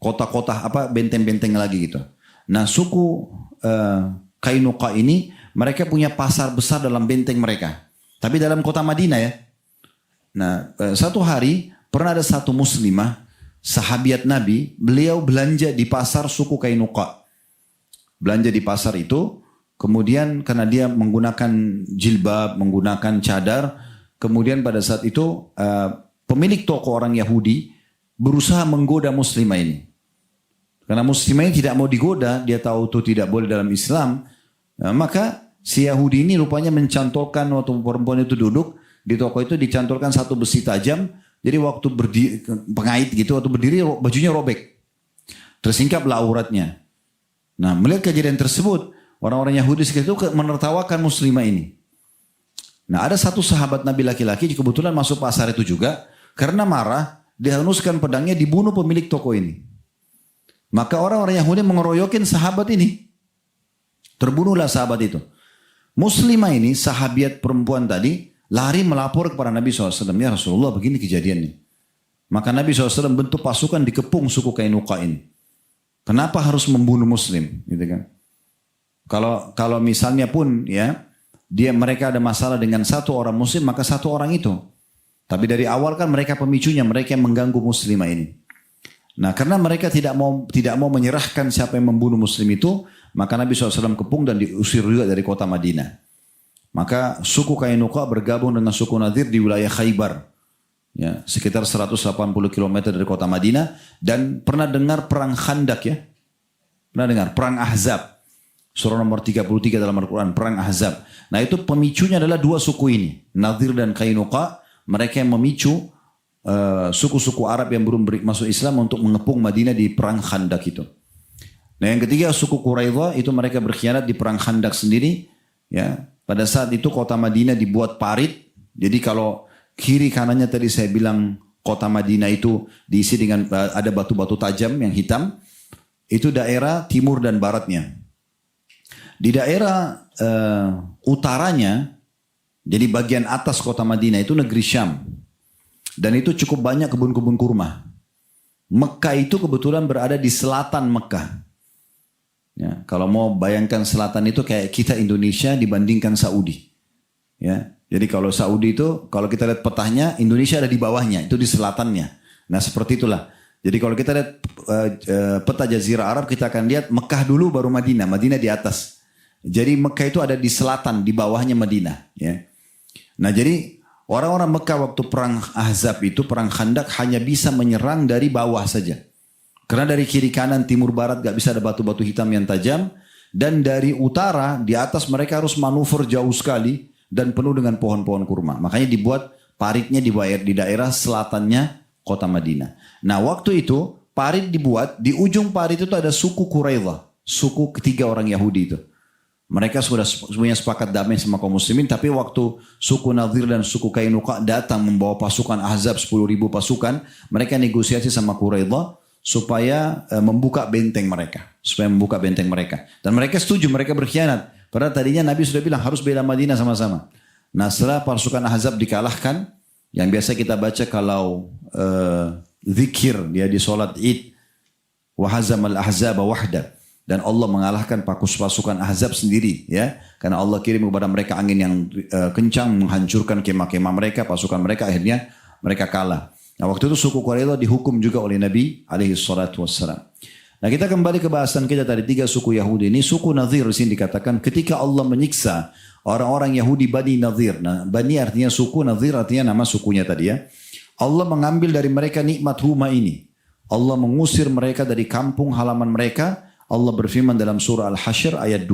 kota-kota benteng-benteng lagi gitu. Nah suku Kainuqa ini mereka punya pasar besar dalam benteng mereka. Tapi dalam kota Madinah ya. Nah satu hari pernah ada satu muslimah, sahabiat Nabi, beliau belanja di pasar suku Kainuqa. Belanja di pasar itu. Kemudian karena dia menggunakan jilbab, menggunakan cadar, kemudian pada saat itu pemilik toko orang Yahudi berusaha menggoda muslimah ini. Karena muslimah ini tidak mau digoda, dia tahu itu tidak boleh dalam Islam, maka si Yahudi ini rupanya mencantolkan waktu perempuan itu duduk di toko itu, dicantolkan satu besi tajam, jadi waktu berdiri, pengait gitu, waktu berdiri bajunya robek, tersingkaplah auratnya. Nah melihat kejadian tersebut, orang-orang Yahudi sekitar itu menertawakan muslimah ini. Nah ada satu sahabat Nabi laki-laki kebetulan masuk pasar itu juga. Karena marah, dihanuskan pedangnya, dibunuh pemilik toko ini. Maka orang-orang Yahudi mengeroyokin sahabat ini. Terbunuhlah sahabat itu. Muslimah ini, sahabiat perempuan tadi, lari melapor kepada Nabi SAW. Ya Rasulullah begini kejadiannya. Maka Nabi SAW bentuk pasukan dikepung suku Kainuqa ini. Kenapa harus membunuh muslim? Gitu kan. Kalau misalnya pun ya mereka ada masalah dengan satu orang muslim, maka satu orang itu. Tapi dari awal kan mereka pemicunya, mereka yang mengganggu muslimah ini. Nah karena mereka tidak mau menyerahkan siapa yang membunuh muslim itu, maka Nabi SAW kepung dan diusir juga dari kota Madinah. Maka suku Kainuqa bergabung dengan suku Nadir di wilayah Khaybar. Ya, sekitar 180 km dari kota Madinah. Dan pernah dengar perang Khandak ya? Pernah dengar? Perang Ahzab. Surah nomor 33 dalam Al-Quran, perang Ahzab. Nah itu pemicunya adalah 2 suku ini, Nadir dan Kainuqa. Mereka yang memicu suku-suku Arab yang belum masuk Islam untuk mengepung Madinah di perang Khandak itu. Nah yang ketiga suku Quraidah, itu mereka berkhianat di perang Khandak sendiri. Ya, pada saat itu kota Madinah dibuat parit. Jadi kalau kiri kanannya tadi saya bilang kota Madinah itu diisi dengan ada batu-batu tajam yang hitam. Itu daerah timur dan baratnya. Di daerah utaranya, jadi bagian atas kota Madinah itu negeri Syam. Dan itu cukup banyak kebun-kebun kurma. Mekah itu kebetulan berada di selatan Mekah. Ya, kalau mau bayangkan selatan itu kayak kita Indonesia dibandingkan Saudi. Ya, jadi kalau Saudi itu, kalau kita lihat petahnya, Indonesia ada di bawahnya, itu di selatannya. Nah seperti itulah. Jadi kalau kita lihat peta Jazirah Arab, kita akan lihat Mekah dulu baru Madinah, Madinah di atas. Jadi Mekah itu ada di selatan, di bawahnya Madinah. Ya. Nah jadi orang-orang Mekah waktu perang Ahzab itu, perang Khandak hanya bisa menyerang dari bawah saja. Karena dari kiri kanan timur barat gak bisa ada batu-batu hitam yang tajam. Dan dari utara di atas mereka harus manuver jauh sekali dan penuh dengan pohon-pohon kurma. Makanya dibuat Paritnya di daerah selatannya kota Madinah. Nah waktu itu parit dibuat, di ujung parit itu ada suku Quraidah. Suku ketiga orang Yahudi itu. Mereka sudah semuanya sepakat damai sama kaum muslimin. Tapi waktu suku Nadhir dan suku Kainuqa datang membawa pasukan Ahzab 10.000 pasukan. Mereka negosiasi sama Quraidah supaya membuka benteng mereka. Dan mereka setuju, mereka berkhianat. Padahal tadinya Nabi sudah bilang harus bela Madinah sama-sama. Nah setelah pasukan Ahzab dikalahkan, yang biasa kita baca kalau zikir dia di sholat id, wahazamal ahzaba wahda, dan Allah mengalahkan pasukan Ahzab sendiri, ya, karena Allah kirim kepada mereka angin yang kencang menghancurkan kemah-kemah mereka, pasukan mereka, akhirnya mereka kalah. Nah waktu itu suku Quraidah dihukum juga oleh Nabi alaihi salatu wassalam. Nah kita kembali ke bahasan kita tadi, 3 suku Yahudi ini. Suku Nadhir di sini dikatakan ketika Allah menyiksa orang-orang Yahudi Bani Nadhir. Nah Bani artinya suku, Nadhir artinya nama sukunya tadi ya. Allah mengambil dari mereka nikmat rumah ini. Allah mengusir mereka dari kampung halaman mereka. Allah berfirman dalam surah Al-Hasyr ayat 2.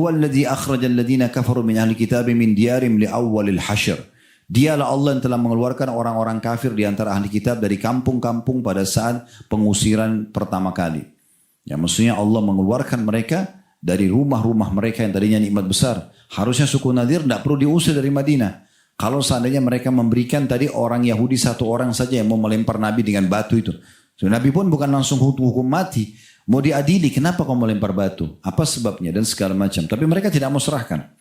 Huwa alladhi akhrajal ladhina kafaru min ahli kitabi min diyarim li awwalil hasyr. Dialah Allah yang telah mengeluarkan orang-orang kafir di antara ahli kitab dari kampung-kampung pada saat pengusiran pertama kali. Ya maksudnya Allah mengeluarkan mereka dari rumah-rumah mereka yang tadinya nikmat besar. Harusnya suku Nadhir tidak perlu diusir dari Madinah. Kalau seandainya mereka memberikan tadi orang Yahudi 1 orang saja yang mau melempar Nabi dengan batu itu. So, Nabi pun bukan langsung hukum mati. Mau diadili, kenapa kau melempar batu? Apa sebabnya? Dan segala macam. Tapi mereka tidak mau serahkan.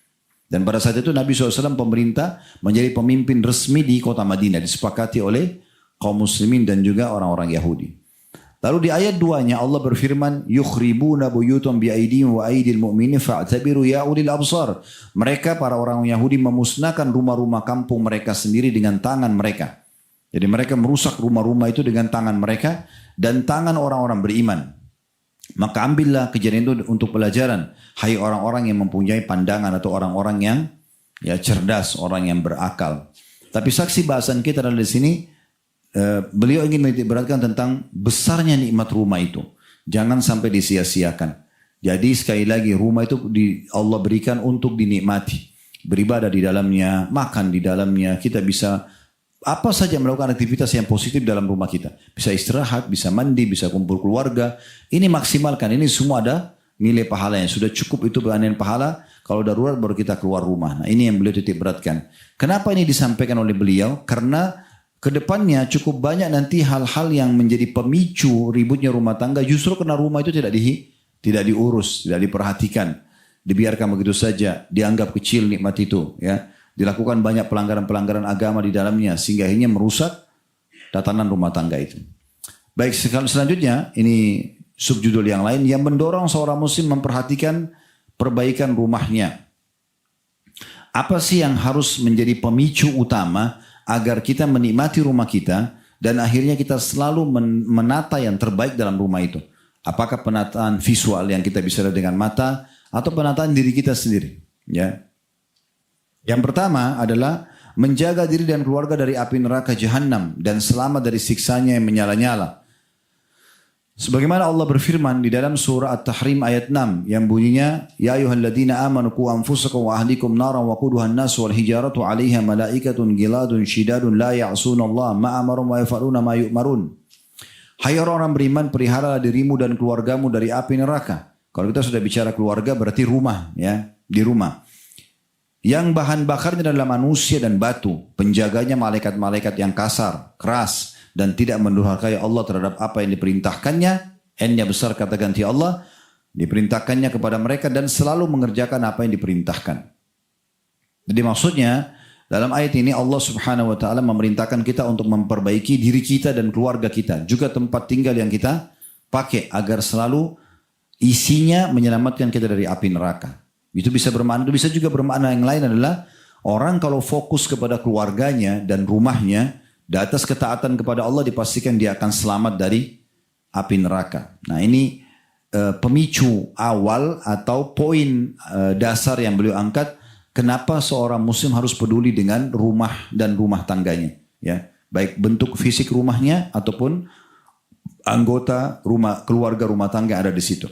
Dan pada saat itu Nabi SAW pemerintah menjadi pemimpin resmi di kota Madinah. Disepakati oleh kaum muslimin dan juga orang-orang Yahudi. Lalu di ayat 2-nya Allah berfirman, yukhribuna buyutum biaidihim wa aidil mu'minin fa'tabiru ya ulil absar. Mereka para orang Yahudi memusnahkan rumah-rumah kampung mereka sendiri dengan tangan mereka. Jadi mereka merusak rumah-rumah itu dengan tangan mereka dan tangan orang-orang beriman. Maka ambillah kejadian itu untuk pelajaran. Hai orang-orang yang mempunyai pandangan atau orang-orang yang ya cerdas, orang yang berakal. Tapi saksi bahasan kita adalah di sini. Beliau ingin menitikberatkan tentang besarnya nikmat rumah itu. Jangan sampai disia-siakan. Jadi sekali lagi rumah itu Allah berikan untuk dinikmati. Beribadah di dalamnya, makan di dalamnya. Kita bisa apa saja melakukan aktivitas yang positif dalam rumah kita. Bisa istirahat, bisa mandi, bisa kumpul keluarga. Ini maksimalkan. Ini semua ada nilai pahalanya. Sudah cukup itu panen pahala. Kalau darurat baru kita keluar rumah. Nah ini yang beliau titik beratkan. Kenapa ini disampaikan oleh beliau? Karena kedepannya cukup banyak nanti hal-hal yang menjadi pemicu ributnya rumah tangga. Justru karena rumah itu tidak diurus, tidak diperhatikan. Dibiarkan begitu saja. Dianggap kecil nikmat itu. Ya. Dilakukan banyak pelanggaran-pelanggaran agama di dalamnya sehingga akhirnya merusak tatanan rumah tangga itu. Baik, selanjutnya ini subjudul yang lain yang mendorong seorang muslim memperhatikan perbaikan rumahnya. Apa sih yang harus menjadi pemicu utama agar kita menikmati rumah kita dan akhirnya kita selalu menata yang terbaik dalam rumah itu? Apakah penataan visual yang kita bisa lihat dengan mata atau penataan diri kita sendiri? Ya. Yang pertama adalah menjaga diri dan keluarga dari api neraka Jahannam dan selamat dari siksanya yang menyala-nyala. Sebagaimana Allah berfirman di dalam surah At-Tahrim ayat 6 yang bunyinya, ya ayyuhalladzina amanu qu anfusakum wa ahlikum naran wa quduhan nas wal hijaratu 'alaiha malaikatun giladun syidadun la ya'sunallaha ma amarum wa yaf'aluna ma yu'marun. Hai orang-orang beriman, peliharalah dirimu dan keluargamu dari api neraka. Kalau kita sudah bicara keluarga berarti rumah, ya, di rumah. Yang bahan bakarnya adalah manusia dan batu. Penjaganya malaikat-malaikat yang kasar, keras, dan tidak mendurhakai Allah terhadap apa yang diperintahkannya. N-nya besar kata ganti Allah. Diperintahkannya kepada mereka dan selalu mengerjakan apa yang diperintahkan. Jadi maksudnya dalam ayat ini Allah subhanahu wa ta'ala memerintahkan kita untuk memperbaiki diri kita dan keluarga kita. Juga tempat tinggal yang kita pakai agar selalu isinya menyelamatkan kita dari api neraka. Itu bisa bermakna, itu bisa juga bermakna yang lain adalah orang kalau fokus kepada keluarganya dan rumahnya, di atas ketaatan kepada Allah dipastikan dia akan selamat dari api neraka. Nah ini pemicu awal atau poin dasar yang beliau angkat, kenapa seorang muslim harus peduli dengan rumah dan rumah tangganya. Ya, baik bentuk fisik rumahnya ataupun anggota keluarga rumah tangga yang ada di situ.